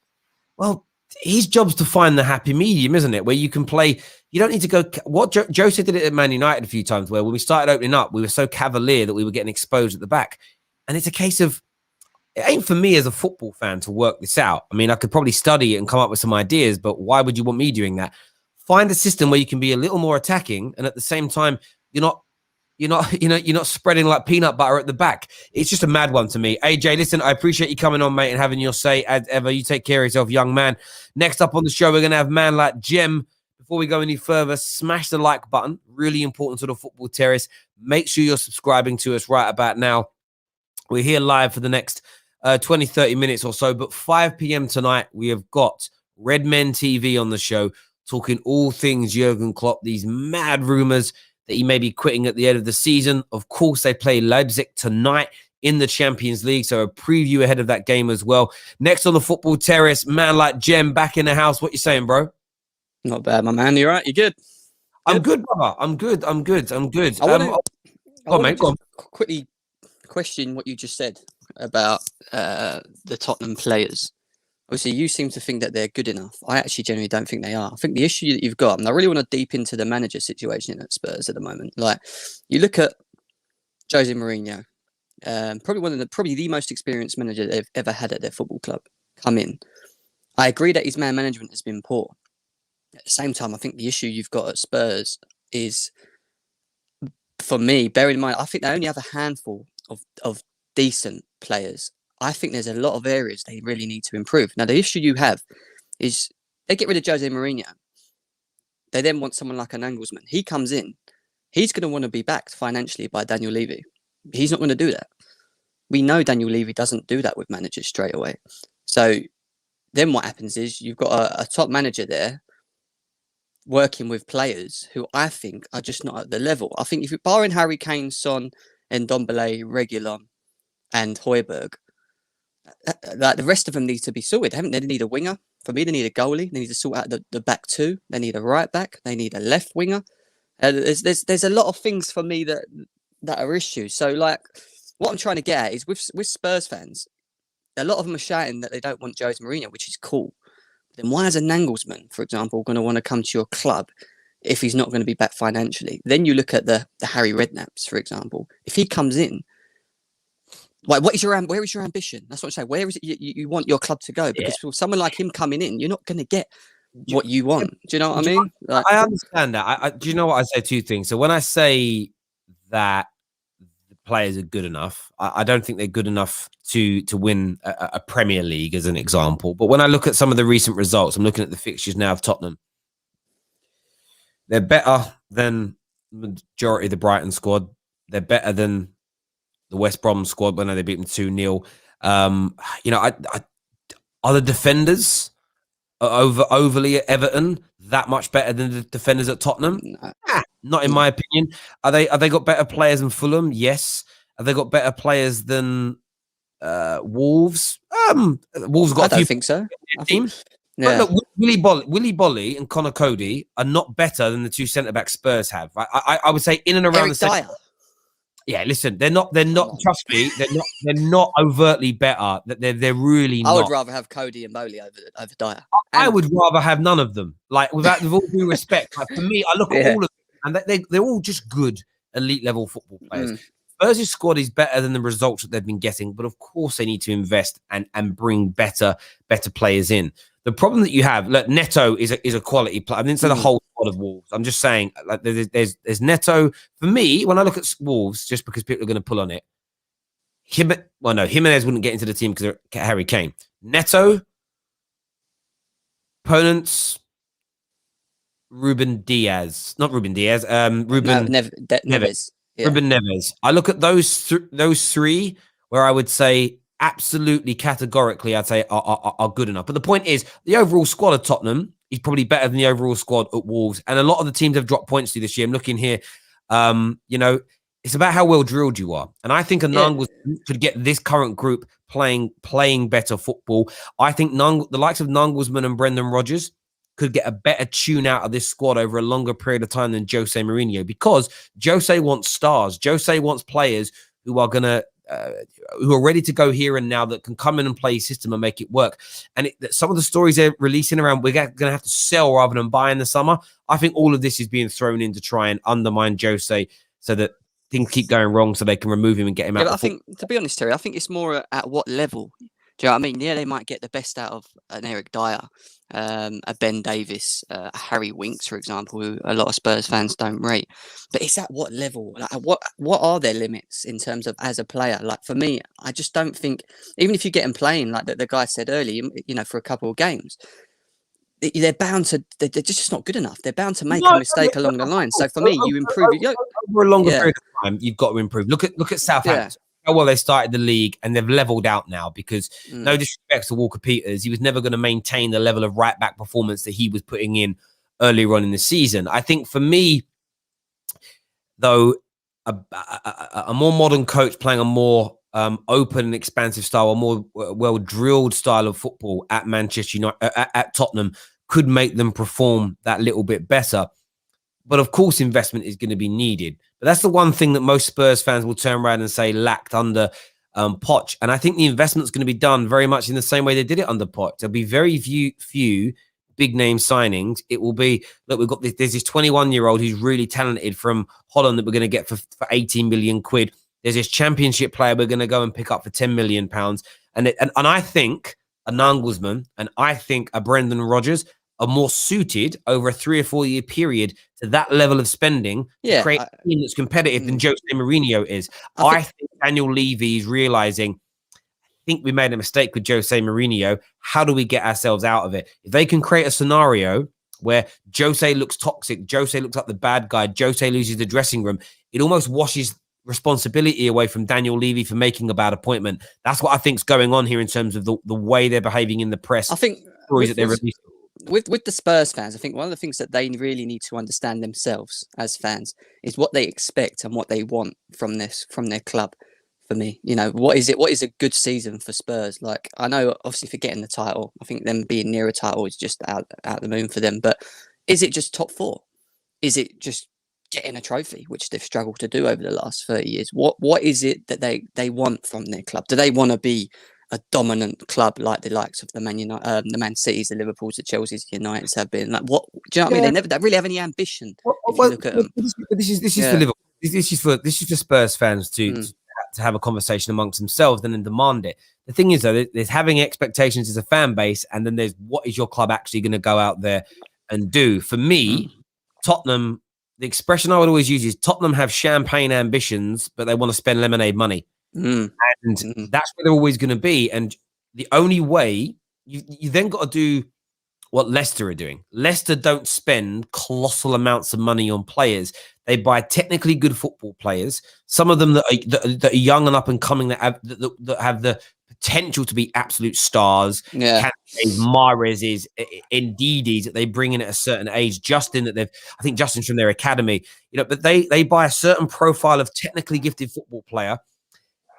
Well, his job's to find the happy medium, isn't it? Where you can play. You don't need to go. What Jose did it at Man United a few times, where when we started opening up, we were so cavalier that we were getting exposed at the back. And it's a case of, it ain't for me as a football fan to work this out. I mean, I could probably study it and come up with some ideas, but why would you want me doing that? Find a system where you can be a little more attacking, and at the same time, you're not spreading like peanut butter at the back. It's just a mad one to me. AJ, listen, I appreciate you coming on, mate, and having your say as ever. You take care of yourself, young man. Next up on the show, we're going to have man like Jem. Before we go any further, smash the like button. Really important to the Football Terrace. Make sure you're subscribing to us right about now. We're here live for the next 20, 30 minutes or so. But 5 p.m. tonight, we have got Red Men TV on the show, talking all things Jurgen Klopp, these mad rumors that he may be quitting at the end of the season. Of course, they play Leipzig tonight in the Champions League, so a preview ahead of that game as well. Next on the Football Terrace, man like Jem back in the house. What you saying, bro? Not bad, my man. You right? You good? I'm good, brother. I'm good. I want to quickly question what you just said about the Tottenham players. Obviously, you seem to think that they're good enough. I actually genuinely don't think they are. I think the issue that you've got, and I really want to deep into the manager situation at Spurs at the moment. Like, you look at Jose Mourinho, probably the most experienced manager they've ever had at their football club, come in. I agree that his man management has been poor. At the same time, I think the issue you've got at Spurs is, for me, bearing in mind, I think they only have a handful of decent players. I think there's a lot of areas they really need to improve. Now, the issue you have is they get rid of Jose Mourinho. They then want someone like an Nagelsmann. He comes in. He's going to want to be backed financially by Daniel Levy. He's not going to do that. We know Daniel Levy doesn't do that with managers straight away. So then what happens is you've got a top manager there working with players who I think are just not at the level. I think if you're barring Harry Kane, Son, Ndombele, Reguilon, and Højbjerg, like the rest of them need to be sorted. They need a winger. For me, they need a goalie. They need to sort out the back two. They need a right back. They need a left winger. There's a lot of things for me that are issues. So, like, what I'm trying to get at is with Spurs fans, a lot of them are shouting that they don't want Jose Mourinho, which is cool. Then why is a Nagelsmann, for example, going to want to come to your club if he's not going to be back financially? Then you look at the Harry Redknapp's, for example. If he comes in, like, where is your ambition? That's what I say. Where is it you want your club to go? Because for someone like him coming in, you're not going to get what you want. Do you know what I mean? Like, I understand that. Do you know what I say? 2 things. So when I say that the players are good enough, I don't think they're good enough to win a Premier League, as an example. But when I look at some of the recent results, I'm looking at the fixtures now of Tottenham. They're better than the majority of the Brighton squad. They're better than the West Brom squad when they beat them 2-0. Are the defenders overly at Everton that much better than the defenders at Tottenham? no. Not in my opinion. Are they got better players than Fulham? Yes. Have they got better players than Wolves. Wolves have got I a don't few think so. I team. think, But yeah. look, Willy Bolly and Connor Cody are not better than the two centre back Spurs have. I would say in and around Eric the same. Dyer. Yeah, listen, they're not. on. Trust me, they're not overtly better. They're really I would not. rather have Cody and Bowley over Dyer. I And- would rather have none of them. Like with all due respect, like for me, I look at Yeah. all of them, and they're all just good elite level football players. Mm. Spurs' squad is better than the results that they've been getting, but of course they need to invest and bring better players in. The problem that you have, look, Neto is a quality player. I didn't say the whole squad of Wolves. I'm just saying, like, there's Neto. For me, when I look at Wolves, just because people are going to pull on it, Jimenez wouldn't get into the team because of Harry Kane. Neto, opponents, Ruben Neves. Yeah. Ruben Neves. I look at those three where I would say absolutely categorically, I'd say are good enough. But the point is, the overall squad of Tottenham is probably better than the overall squad at Wolves. And a lot of the teams have dropped points to this year. I'm looking here. It's about how well drilled you are. And I think Anang could get this current group playing better football. I think the likes of Nangelsmann and Brendan Rodgers could get a better tune out of this squad over a longer period of time than Jose Mourinho, because Jose wants stars. Jose wants players who are who are ready to go here and now, that can come in and play his system and make it work. And some of the stories they're releasing around, we're going to have to sell rather than buy in the summer. I think all of this is being thrown in to try and undermine Jose so that things keep going wrong, so they can remove him and get him out. But I think, to be honest, Terry, I think it's more at what level. Do you know what I mean? Yeah, they might get the best out of an Eric Dyer, a Ben Davis, a Harry Winks, for example, who a lot of Spurs fans don't rate. But it's at what level? Like, what are their limits in terms of as a player? Like, for me, I just don't think, even if you get them playing, like the guy said earlier, for a couple of games, they're bound to, they're just not good enough. They're bound to make a mistake along the line. So for me, you improve. Over a longer period of time, you've got to improve. Look at Southampton. How well they started the league, and they've leveled out now because no disrespect to Walker Peters, he was never going to maintain the level of right back performance that he was putting in earlier on in the season. I think for me, though, a more modern coach playing a more open and expansive style, a more well drilled style of football at Manchester United, at Tottenham, could make them perform that little bit better. But of course, investment is going to be needed. But that's the one thing that most Spurs fans will turn around and say lacked under Poch. And I think the investment's going to be done very much in the same way they did it under Poch. There'll be very few big name signings. It will be, look, there's this 21-year-old who's really talented from Holland that we're going to get for 18 million quid. There's this championship player we're going to go and pick up for 10 million pounds. And I think a Nangelsmann and I think a Brendan Rodgers are more suited over a 3 or 4 year period to that level of spending to create a team that's competitive than Jose Mourinho is. I think Daniel Levy is realizing, I think we made a mistake with Jose Mourinho. How do we get ourselves out of it? If they can create a scenario where Jose looks toxic, Jose looks like the bad guy, Jose loses the dressing room, it almost washes responsibility away from Daniel Levy for making a bad appointment. That's what I think is going on here in terms of the way they're behaving in the press. I think stories that they're releasing. With the Spurs fans, I think one of the things that they really need to understand themselves as fans is what they expect and what they want from their club. For me, what is a good season for Spurs? Like, I know obviously for getting the title, I think them being near a title is just out the moon for them. But is it just top 4? Is it just getting a trophy, which they've struggled to do over the last 30 years? What is it that they want from their club? Do they want to be a dominant club like the likes of the Man Cities, the Liverpools, the Chelseas, the Uniteds have been? Like, what do you know what I mean? They never really have any ambition. If you look at them. This is for Liverpool. This is for Spurs fans to have a conversation amongst themselves and then demand it. The thing is, though, there's having expectations as a fan base, and then there's what is your club actually going to go out there and do. For me, Tottenham, the expression I would always use is Tottenham have champagne ambitions, but they want to spend lemonade money. And that's where they're always going to be. And the only way you then got to do what Leicester are doing. Leicester don't spend colossal amounts of money on players. They buy technically good football players. Some of them that are young and up and coming, that have the potential to be absolute stars. Mahrez's, Ndidi's that they bring in at a certain age. Justin I think Justin's from their academy. But they buy a certain profile of technically gifted football player.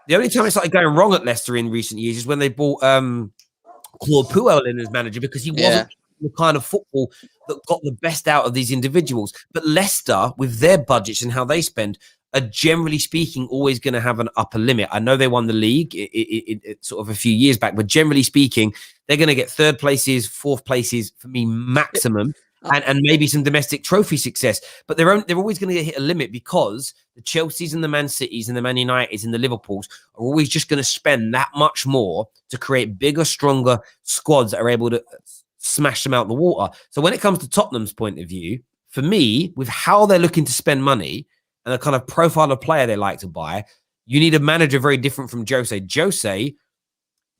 The only time it started going wrong at Leicester in recent years is when they bought Claude Puel in as manager, because he wasn't the kind of football that got the best out of these individuals. But Leicester, with their budgets and how they spend, are generally speaking always going to have an upper limit. I know they won the league it sort of a few years back, but generally speaking, they're going to get third places, fourth places for me maximum. And maybe some domestic trophy success, but they're always going to hit a limit, because the Chelseas and the Man Cities and the Man Uniteds and the Liverpools are always just going to spend that much more to create bigger, stronger squads that are able to smash them out the water. So when it comes to Tottenham's point of view, for me, with how they're looking to spend money and the kind of profile of player they like to buy, you need a manager very different from Jose. Jose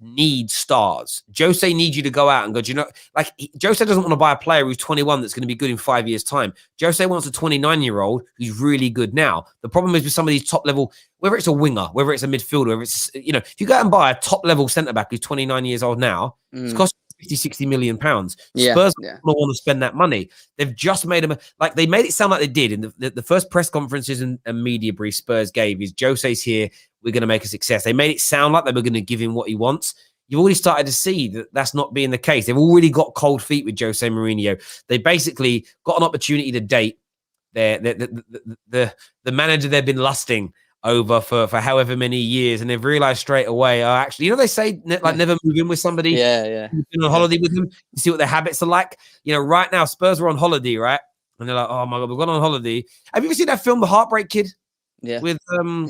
needs stars. Jose needs you to go out and go, do you know, like, Jose doesn't want to buy a player who's 21 that's going to be good in 5 years' time. Jose wants a 29-year-old who's really good now. The problem is with some of these top level, whether it's a winger, whether it's a midfielder, whether it's, you know, if you go out and buy a top level centre back who's 29 years old now, it's cost 50-60 million pounds. Spurs don't want to spend that money. They've just made them, like, they made it sound like they did in the first press conferences and media brief Spurs gave is, Jose's here, we're going to make a success. They made it sound like they were going to give him what he wants. You've already started to see that that's not being the case. They've already got cold feet with Jose Mourinho. They basically got an opportunity to date the manager they've been lusting over for however many years, and they've realized straight away, actually, you know, they say like never move in with somebody. You've been on holiday with them, you see what their habits are like. You know, right now Spurs were on holiday, right? And they're like, oh my God, we've gone on holiday. Have you ever seen that film, The Heartbreak Kid? With Ben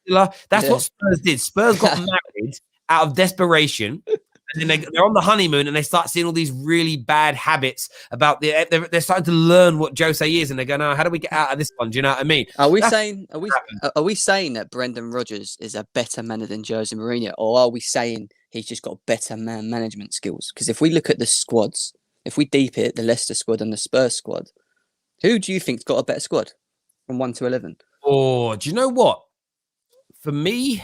Stiller? That's what Spurs did. Spurs got married out of desperation, and then they're on the honeymoon, and they start seeing all these really bad habits about they're starting to learn what Jose is, and they go, no, how do we get out of this one? Do you know what I mean? Are we saying that Brendan Rodgers is a better manager than Jose Mourinho, or are we saying he's just got better management skills? Because if we look at the squads, if we deep it, the Leicester squad and the Spurs squad, who do you think's got a better squad from 1 to 11? Oh, do you know what? For me,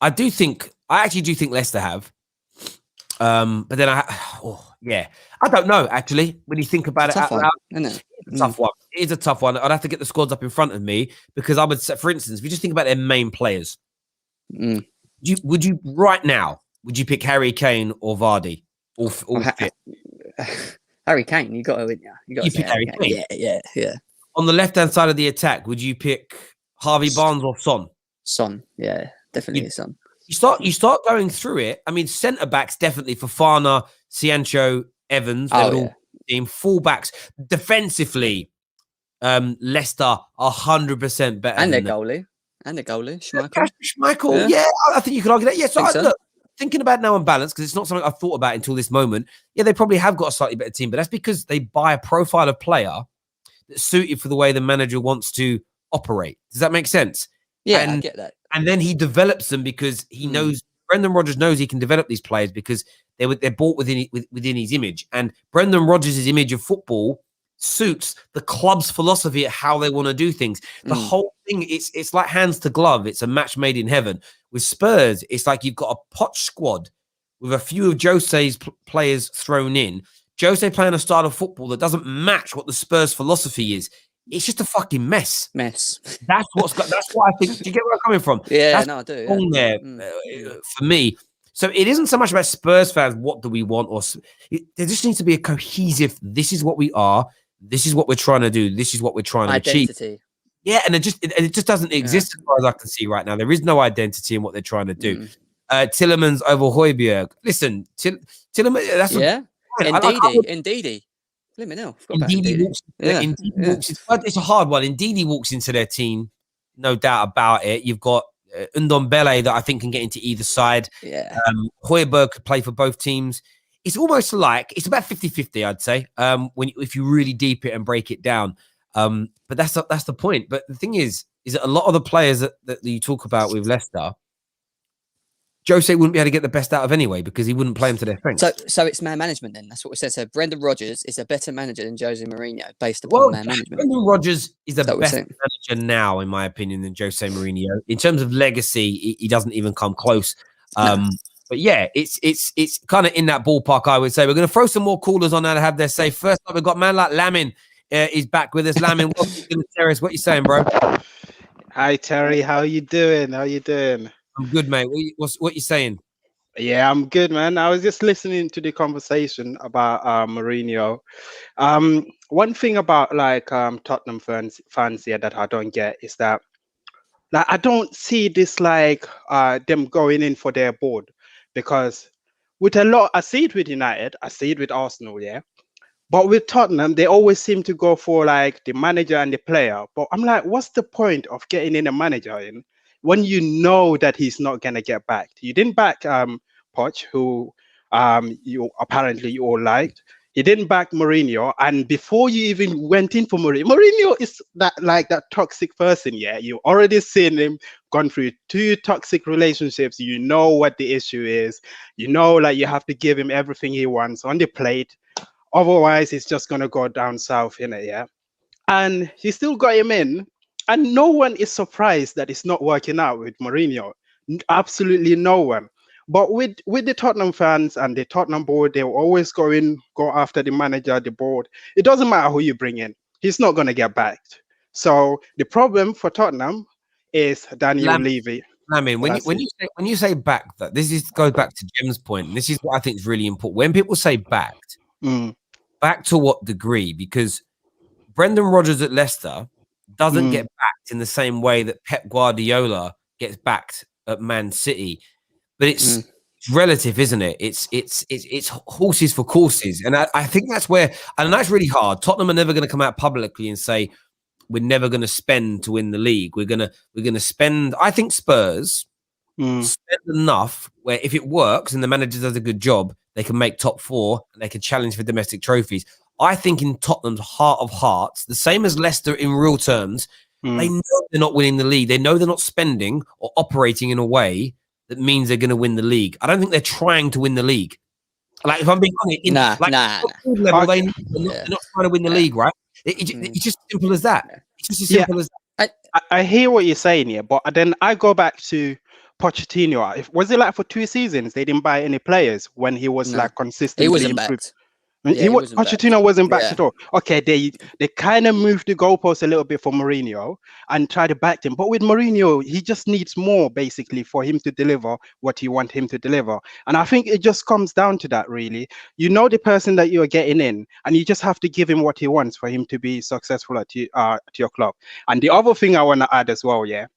I actually do think Leicester have. But then I don't know, actually, when you think about it out loud. It's a tough one. It is a tough one. I'd have to get the squads up in front of me, because I would say, for instance, if you just think about their main players, would you right now, would you pick Harry Kane or Vardy? Harry Kane, you got to win. You got to pick Harry Kane. Yeah. On the left-hand side of the attack, would you pick Harvey Barnes or Son? Son, yeah, definitely Son. You start going through it. I mean, centre backs definitely Fofana, Ciancio, Evans. Team fullbacks defensively. Leicester 100% better. And their goalie, Schmeichel. Schmeichel, I think you could argue that. Yeah, so look, thinking about it now on balance, because it's not something I've thought about until this moment. Yeah, they probably have got a slightly better team, but that's because they buy a profile of player that's suited for the way the manager wants to operate. Does that make sense? Yeah, I get that. And then he develops them because he knows, Brendan Rodgers knows he can develop these players because they're bought within his image. And Brendan Rodgers' image of football suits the club's philosophy of how they want to do things. The whole thing, it's like hands to glove. It's a match made in heaven. With Spurs, it's like you've got a pot squad with a few of Jose's players thrown in. Jose playing a style of football that doesn't match what the Spurs philosophy is. It's just a fucking mess. That's what I think. Do you get where I'm coming from? Yeah, no, I do. On there for me. So it isn't so much about Spurs fans. What do we want? There just needs to be a cohesive. This is what we are. This is what we're trying to do. This is what we're trying to achieve. Yeah, and it just doesn't exist as far as I can see right now. There is no identity in what they're trying to do. Tillemans over Højbjerg. Listen, Tillemans. That's Indeed. Let me know. It's a hard one. Ndidi walks into their team, no doubt about it. You've got Ndombele that I think can get into either side. Yeah. Højbjerg could play for both teams. It's almost like it's about 50-50, I'd say. If you really deep it and break it down. But that's the point. But the thing is that a lot of the players that you talk about with Leicester, Jose wouldn't be able to get the best out of anyway because he wouldn't play them to their strengths. So it's man management then. That's what we said. So Brendan Rodgers is a better manager than Jose Mourinho based upon man management. Brendan Rodgers is a better manager now, in my opinion, than Jose Mourinho. In terms of legacy, he doesn't even come close. But yeah, it's kind of in that ballpark, I would say. We're going to throw some more callers on now to have their say. First up, we've got man like Lamin. He's back with us. Lamin, welcome to the Terrace. What you saying, bro? Hi, Terry. How you doing? I'm good, mate. What you saying? Yeah, I'm good, man. I was just listening to the conversation about Mourinho. One thing about like Tottenham fans here that I don't get is that like I don't see this like them going in for their board, because with a lot I see it with United, I see it with Arsenal, yeah. But with Tottenham, they always seem to go for like the manager and the player. But I'm like, what's the point of getting in a manager in when you know that he's not gonna get backed? You didn't back Poch, who you apparently you all liked. He didn't back Mourinho, and before you even went in for Mourinho is that toxic person. Yeah, you already seen him gone through 2 toxic relationships. You know what the issue is. You know, like you have to give him everything he wants on the plate. Otherwise, it's just gonna go down south, in it, yeah. And he still got him in, and no one is surprised that it's not working out with Mourinho. Absolutely no one. But with the Tottenham fans and the Tottenham board, they will always go after the manager, the board. It doesn't matter who you bring in; he's not gonna get backed. So the problem for Tottenham is Daniel Levy. I mean, when you say backed, that goes back to Jim's point, and this is what I think is really important. When people say backed. Back to what degree? Because Brendan Rodgers at Leicester doesn't get backed in the same way that Pep Guardiola gets backed at Man City, but it's relative, isn't it? It's horses for courses, and I think that's where, and that's really hard. Tottenham are never going to come out publicly and say we're never going to spend to win the league. We're gonna spend. I think Spurs spend enough where if it works and the manager does a good job, they can make top 4 and they can challenge for domestic trophies. I think in Tottenham's heart of hearts, the same as Leicester in real terms, they know they're not winning the league. They know they're not spending or operating in a way that means they're going to win the league. I don't think they're trying to win the league. Like, if I'm being honest, level, they're not trying to win the league, right? It's just simple as that. It's just as simple as that. I hear what you're saying here, but then I go back to Pochettino. Was it like for 2 seasons they didn't buy any players when he was like consistently He wasn't improved? backed. Pochettino wasn't backed at all. Okay, they kind of moved the goalpost a little bit for Mourinho and tried to back him. But with Mourinho, he just needs more basically for him to deliver what you want him to deliver. And I think it just comes down to that, really. You know the person that you're getting in, and you just have to give him what he wants for him to be successful at your club. And the other thing I want to add as well, yeah,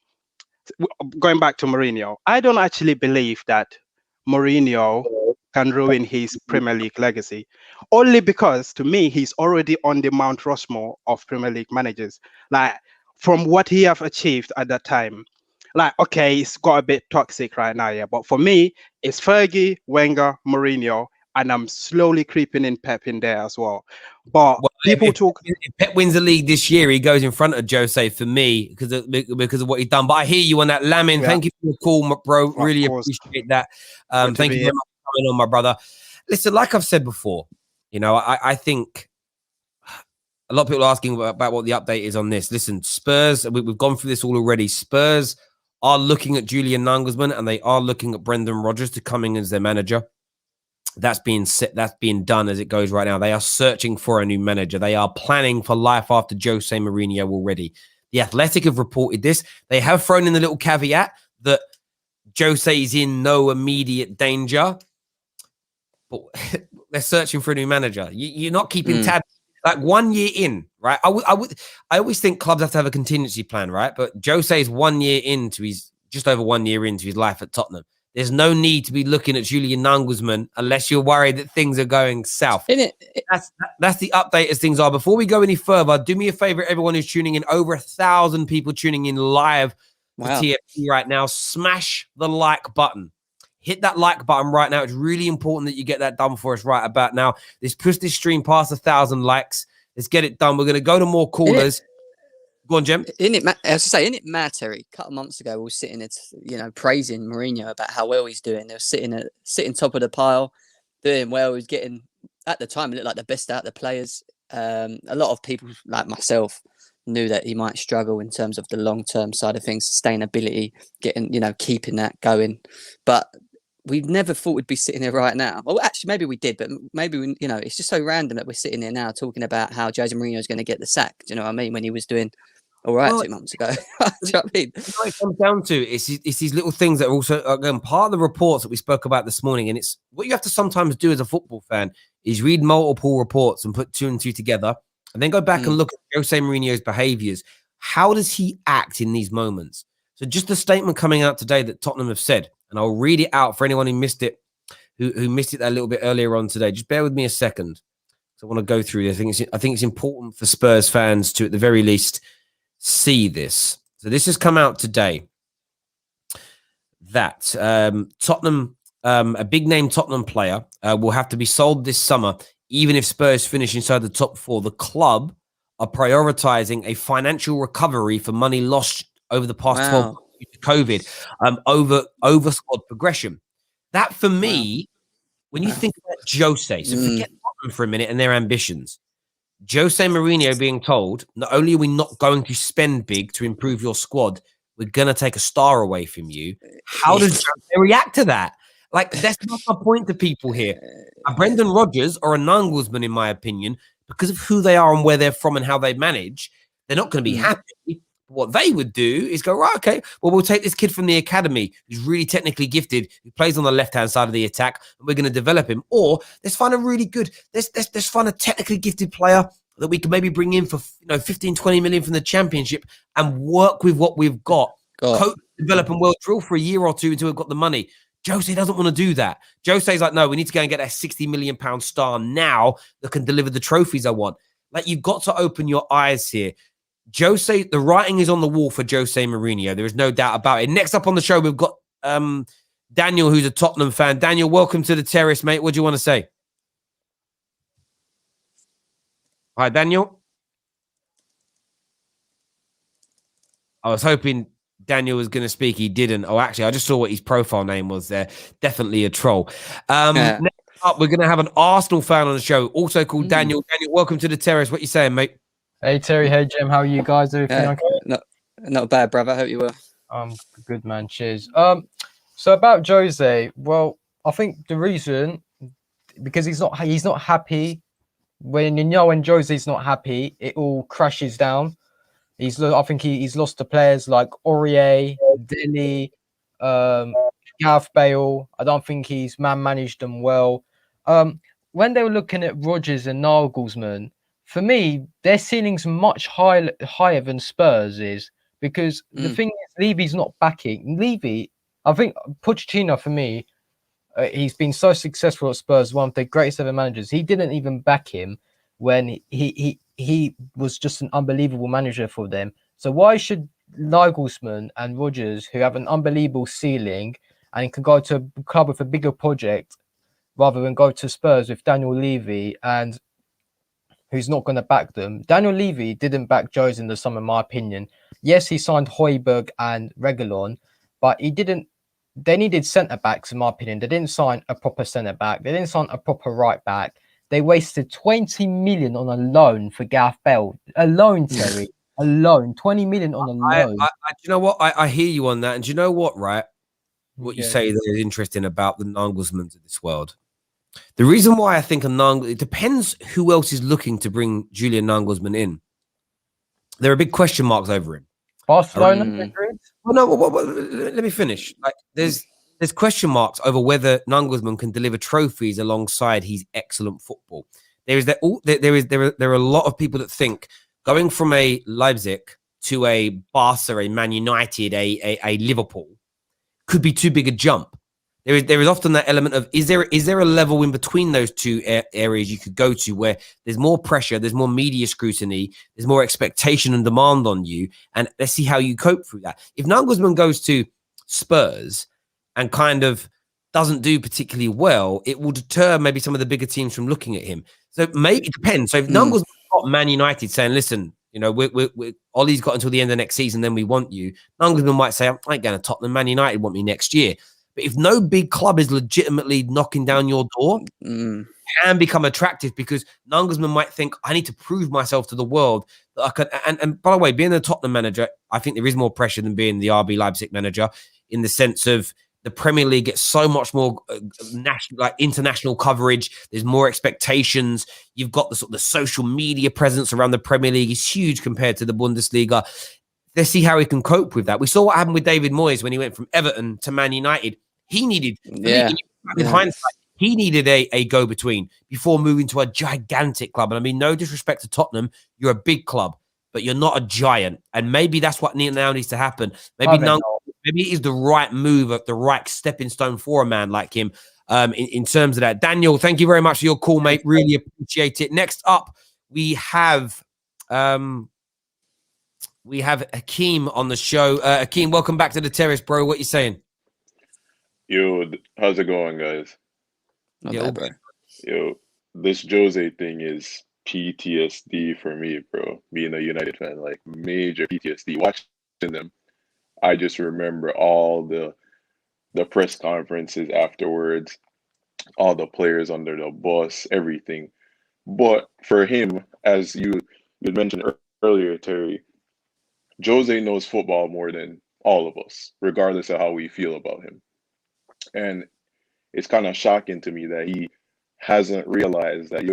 going back to Mourinho, I don't actually believe that Mourinho can ruin his Premier League legacy, only because to me he's already on the Mount Rushmore of Premier League managers. Like, from what he have achieved at that time, like, okay, it's got a bit toxic right now, yeah, but for me it's Fergie, Wenger, Mourinho, and I'm slowly creeping in Pep in there as well. But people talk. If Pep wins the league this year, he goes in front of Jose for me because of what he's done. But I hear you on that, Lamin. Yeah. Thank you for the call, bro. Really appreciate that. Thank you very much for coming on, my brother. Listen, like I've said before, you know, I think a lot of people are asking about what the update is on this. Listen, Spurs, we've gone through this all already. Spurs are looking at Julian Nagelsmann and they are looking at Brendan Rodgers to come in as their manager. That's being done as it goes right now. They are searching for a new manager. They are planning for life after Jose Mourinho already. The Athletic have reported this. They have thrown in the little caveat that Jose is in no immediate danger, but they're searching for a new manager. You're not keeping tabs. Like 1 year in, right? I always think clubs have to have a contingency plan, right? But Jose is 1 year into just over 1 year into his life at Tottenham. There's no need to be looking at Julian Nagelsmann unless you're worried that things are going south. That's the update as things are. Before we go any further, do me a favor, everyone who's tuning in, over 1,000 people tuning in live to TFC right now, smash the like button. Hit that like button right now. It's really important that you get that done for us right about now. Let's push this stream past 1,000 likes. Let's get it done. We're going to go to more callers. Go on, Jim. Isn't it mad, Terry? A couple of months ago, we were sitting at, praising Mourinho about how well he's doing. They were sitting top of the pile, doing well. He was getting, at the time, it looked like the best out of the players. A lot of people, like myself, knew that he might struggle in terms of the long-term side of things, sustainability, keeping that going. But we never thought we'd be sitting here right now. Well, actually, maybe we did, but maybe it's just so random that we're sitting here now talking about how Jose Mourinho is going to get the sack. Do you know what I mean? When he was doing All right, Well, 2 months ago. Do you know what I mean? what it comes down to it's these little things that are also, again, part of the reports that we spoke about this morning. And it's what you have to sometimes do as a football fan is read multiple reports and put 2 and 2 together, and then go back and look at Jose Mourinho's behaviors. How does he act in these moments? So just the statement coming out today that Tottenham have said, and I'll read it out for anyone who missed it, who missed it a little bit earlier on today. Just bear with me a second. So I want to go through this. I think it's important for Spurs fans to, at the very least, see this. So this has come out today that Tottenham, a big name Tottenham player, will have to be sold this summer, even if Spurs finish inside the top 4. The club are prioritizing a financial recovery for money lost over the past 12 months due to COVID, over squad progression. That, for me, when you think about Jose, so forget Tottenham for a minute and their ambitions. Jose Mourinho being told, not only are we not going to spend big to improve your squad, we're going to take a star away from you. How does Jose react to that? Like, that's not my point to people here. A Brendan Rodgers or a Nagelsmann, in my opinion, because of who they are and where they're from and how they manage, they're not going to be happy. What they would do is go, right, okay, well, we'll take this kid from the academy who's really technically gifted, who plays on the left-hand side of the attack, and we're going to develop him. Or let's find a really good, let's find a technically gifted player that we can maybe bring in for 15, 20 million from the championship and work with what we've got. Coach, develop and well drill for a year or two until we've got the money. Jose doesn't want to do that. Jose's like, no, we need to go and get that £60 million star now that can deliver the trophies I want. Like, you've got to open your eyes here. Jose, the writing is on the wall for Jose Mourinho. There is no doubt about it. Next up on the show, we've got Daniel, who's a Tottenham fan. Daniel, welcome to the Terrace, mate. What do you want to say? Hi, Daniel. I was hoping Daniel was going to speak. He didn't. Oh, actually, I just saw what his profile name was there. Definitely a troll. Next up, we're going to have an Arsenal fan on the show, also called Daniel. Daniel, welcome to the Terrace. What you saying, mate? Hey, Terry. Hey, Jim. How are you guys? Everything okay? Not bad, brother. I hope you were. Good, man. Cheers. So about Jose, well, I think the reason, because he's not happy. When Jose's not happy, it all crashes down. I think he's lost to players like Aurier, Dele, Gareth Bale. I don't think he's managed them well. When they were looking at Rodgers and Nagelsmann, for me, their ceiling's much higher than Spurs is, because the thing is, Levy's not backing. Levy, I think Pochettino, for me, he's been so successful at Spurs, one of the greatest ever managers. He didn't even back him when he was just an unbelievable manager for them. So why should Nagelsmann and Rodgers, who have an unbelievable ceiling and can go to a club with a bigger project, rather than go to Spurs with Daniel Levy and who's not going to back them? Daniel Levy didn't back Jose in the summer, in my opinion. Yes, he signed Højbjerg and Reguilon, but he didn't. They needed centre backs, in my opinion. They didn't sign a proper centre back. They didn't sign a proper right back. They wasted 20 million on a loan for Gareth Bale. A loan, Terry. A loan. 20 million on a loan. Do you know what? I hear you on that. And do you know what, right? What you say that is interesting about the Nagelsmanns of this world. The reason why I think it depends who else is looking to bring Julian Nagelsmann in. There are big question marks over him. Barcelona. Well, no. Let me finish. Like, there's question marks over whether Nagelsmann can deliver trophies alongside his excellent football. There are a lot of people that think going from a Leipzig to a Barca, a Man United, a Liverpool could be too big a jump. There is often that element of, is there a level in between those two areas you could go to where there's more pressure, there's more media scrutiny, there's more expectation and demand on you, and let's see how you cope through that. If Nagelsmann goes to Spurs and kind of doesn't do particularly well, it will deter maybe some of the bigger teams from looking at him. So maybe it depends. So if Nagelsmann got Man United saying, listen, Ollie's got until the end of next season, then we want you, Nagelsmann might say, I ain't going to Tottenham, Man United want me next year. But if no big club is legitimately knocking down your door, it can become attractive, because Nagelsmann might think, I need to prove myself to the world that I can. And by the way, being the Tottenham manager, I think there is more pressure than being the RB Leipzig manager, in the sense of the Premier League gets so much more national, like international coverage. There's more expectations. You've got the sort of the social media presence around the Premier League is huge compared to the Bundesliga. Let's see how he can cope with that. We saw what happened with David Moyes when he went from Everton to Man United. He needed, in hindsight, he needed a go-between before moving to a gigantic club. And I mean, no disrespect to Tottenham, you're a big club, but you're not a giant. And maybe that's what now needs to happen. Maybe maybe it is the right move, the right stepping stone for a man like him in terms of that. Daniel, thank you very much for your call, mate. Really appreciate it. Next up, we have Hakeem on the show. Hakeem, welcome back to the Terrace, bro. What you saying? Yo, how's it going, guys? Not bad, bro. Yo, this Jose thing is PTSD for me, bro. Being a United fan, like major PTSD. Watching them, I just remember all the press conferences afterwards, all the players under the bus, everything. But for him, as you mentioned earlier, Terry, Jose knows football more than all of us, regardless of how we feel about him. And it's kind of shocking to me that he hasn't realized that,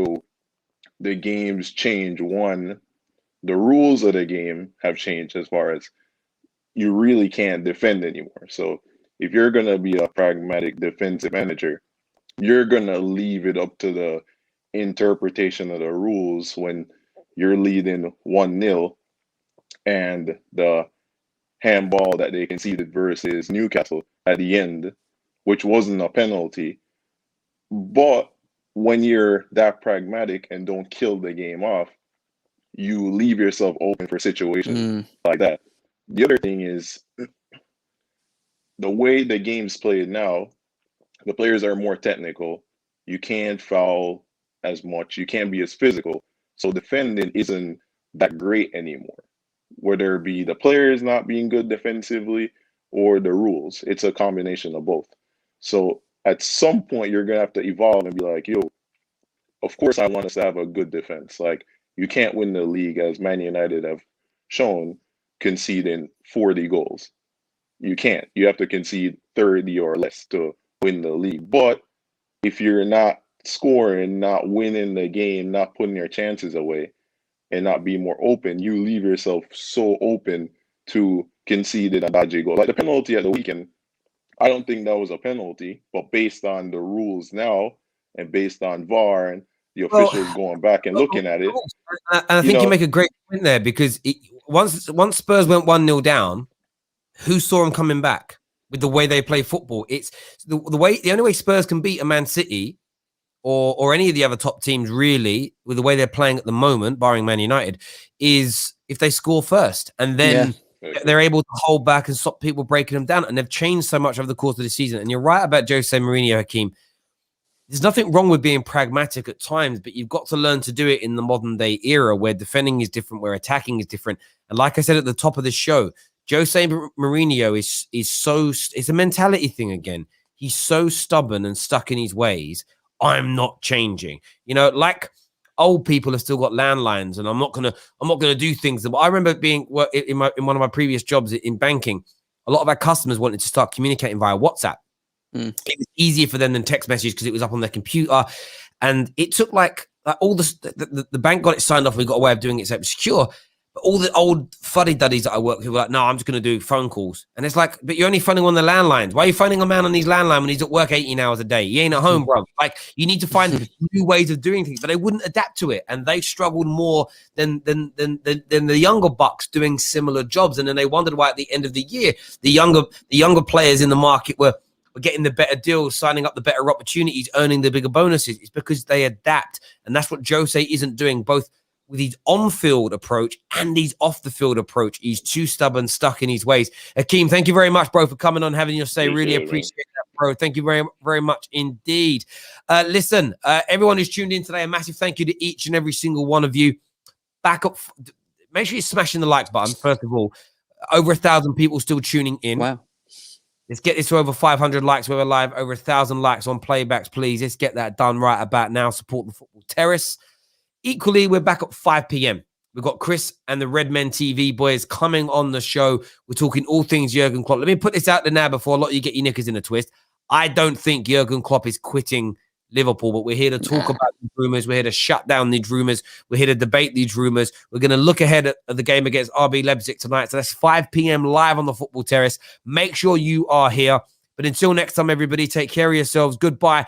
the game's changed. One, the rules of the game have changed as far as you really can't defend anymore. So if you're going to be a pragmatic defensive manager, you're going to leave it up to the interpretation of the rules when you're leading 1-0 and the handball that they conceded versus Newcastle at the end, which wasn't a penalty. But when you're that pragmatic and don't kill the game off, you leave yourself open for situations like that. The other thing is the way the game's played now, the players are more technical. You can't foul as much. You can't be as physical. So defending isn't that great anymore, whether it be the players not being good defensively or the rules. It's a combination of both. So at some point, you're going to have to evolve and be like, of course I want us to have a good defense. Like, you can't win the league, as Man United have shown, conceding 40 goals. You can't. You have to concede 30 or less to win the league. But if you're not scoring, not winning the game, not putting your chances away, and not being more open, you leave yourself so open to conceding a dodgy goal. Like the penalty at the weekend, I don't think that was a penalty, but based on the rules now and based on VAR and the officials going back and looking at it. And I think you make a great point there, because once Spurs went 1-0 down, who saw them coming back with the way they play football? It's the only way Spurs can beat a Man City or any of the other top teams, really, with the way they're playing at the moment, barring Man United, is if they score first. And then they're able to hold back and stop people breaking them down. And they've changed so much over the course of the season. And you're right about Jose Mourinho, Hakeem. There's nothing wrong with being pragmatic at times, but you've got to learn to do it in the modern day era where defending is different, where attacking is different. And like I said at the top of the show, Jose Mourinho it's a mentality thing again. He's so stubborn and stuck in his ways. I'm not changing. Like old people have still got landlines, and I'm not gonna do things. I remember being in one of my previous jobs in banking. A lot of our customers wanted to start communicating via WhatsApp. It was easier for them than text message because it was up on their computer, and it took like all the bank got it signed off. We got a way of doing it so it was secure. But all the old fuddy-duddies that I work with were like, no, I'm just going to do phone calls. And it's like, but you're only phoning on the landlines. Why are you phoning a man on his landline when he's at work 18 hours a day? He ain't at home, bro. Like, you need to find new ways of doing things. But they wouldn't adapt to it, and they struggled more than the younger bucks doing similar jobs. And then they wondered why at the end of the year, the younger players in the market were getting the better deals, signing up the better opportunities, earning the bigger bonuses. It's because they adapt. And that's what Jose isn't doing, both with his on-field approach and his off-the-field approach. He's too stubborn, stuck in his ways. Hakeem, thank you very much, bro, for coming on, having your say. Really appreciate that, bro. Thank you very, very much indeed. Listen, everyone who's tuned in today, a massive thank you to each and every single one of you. Back up. Make sure you're smashing the likes button, first of all. Over 1,000 people still tuning in. Wow. Let's get this to over 500 likes. We're live, over 1,000 likes on playbacks, please. Let's get that done right about now. Support the Football Terrace. Equally, we're back at 5 p.m. We've got Chris and the Red Men TV boys coming on the show. We're talking all things Jurgen Klopp. Let me put this out there now before a lot of you get your knickers in a twist. I don't think Jurgen Klopp is quitting Liverpool, but we're here to talk about these rumours. We're here to shut down these rumours. We're here to debate these rumours. We're going to look ahead at the game against RB Leipzig tonight. So that's 5 p.m. live on the Football Terrace. Make sure you are here. But until next time, everybody, take care of yourselves. Goodbye.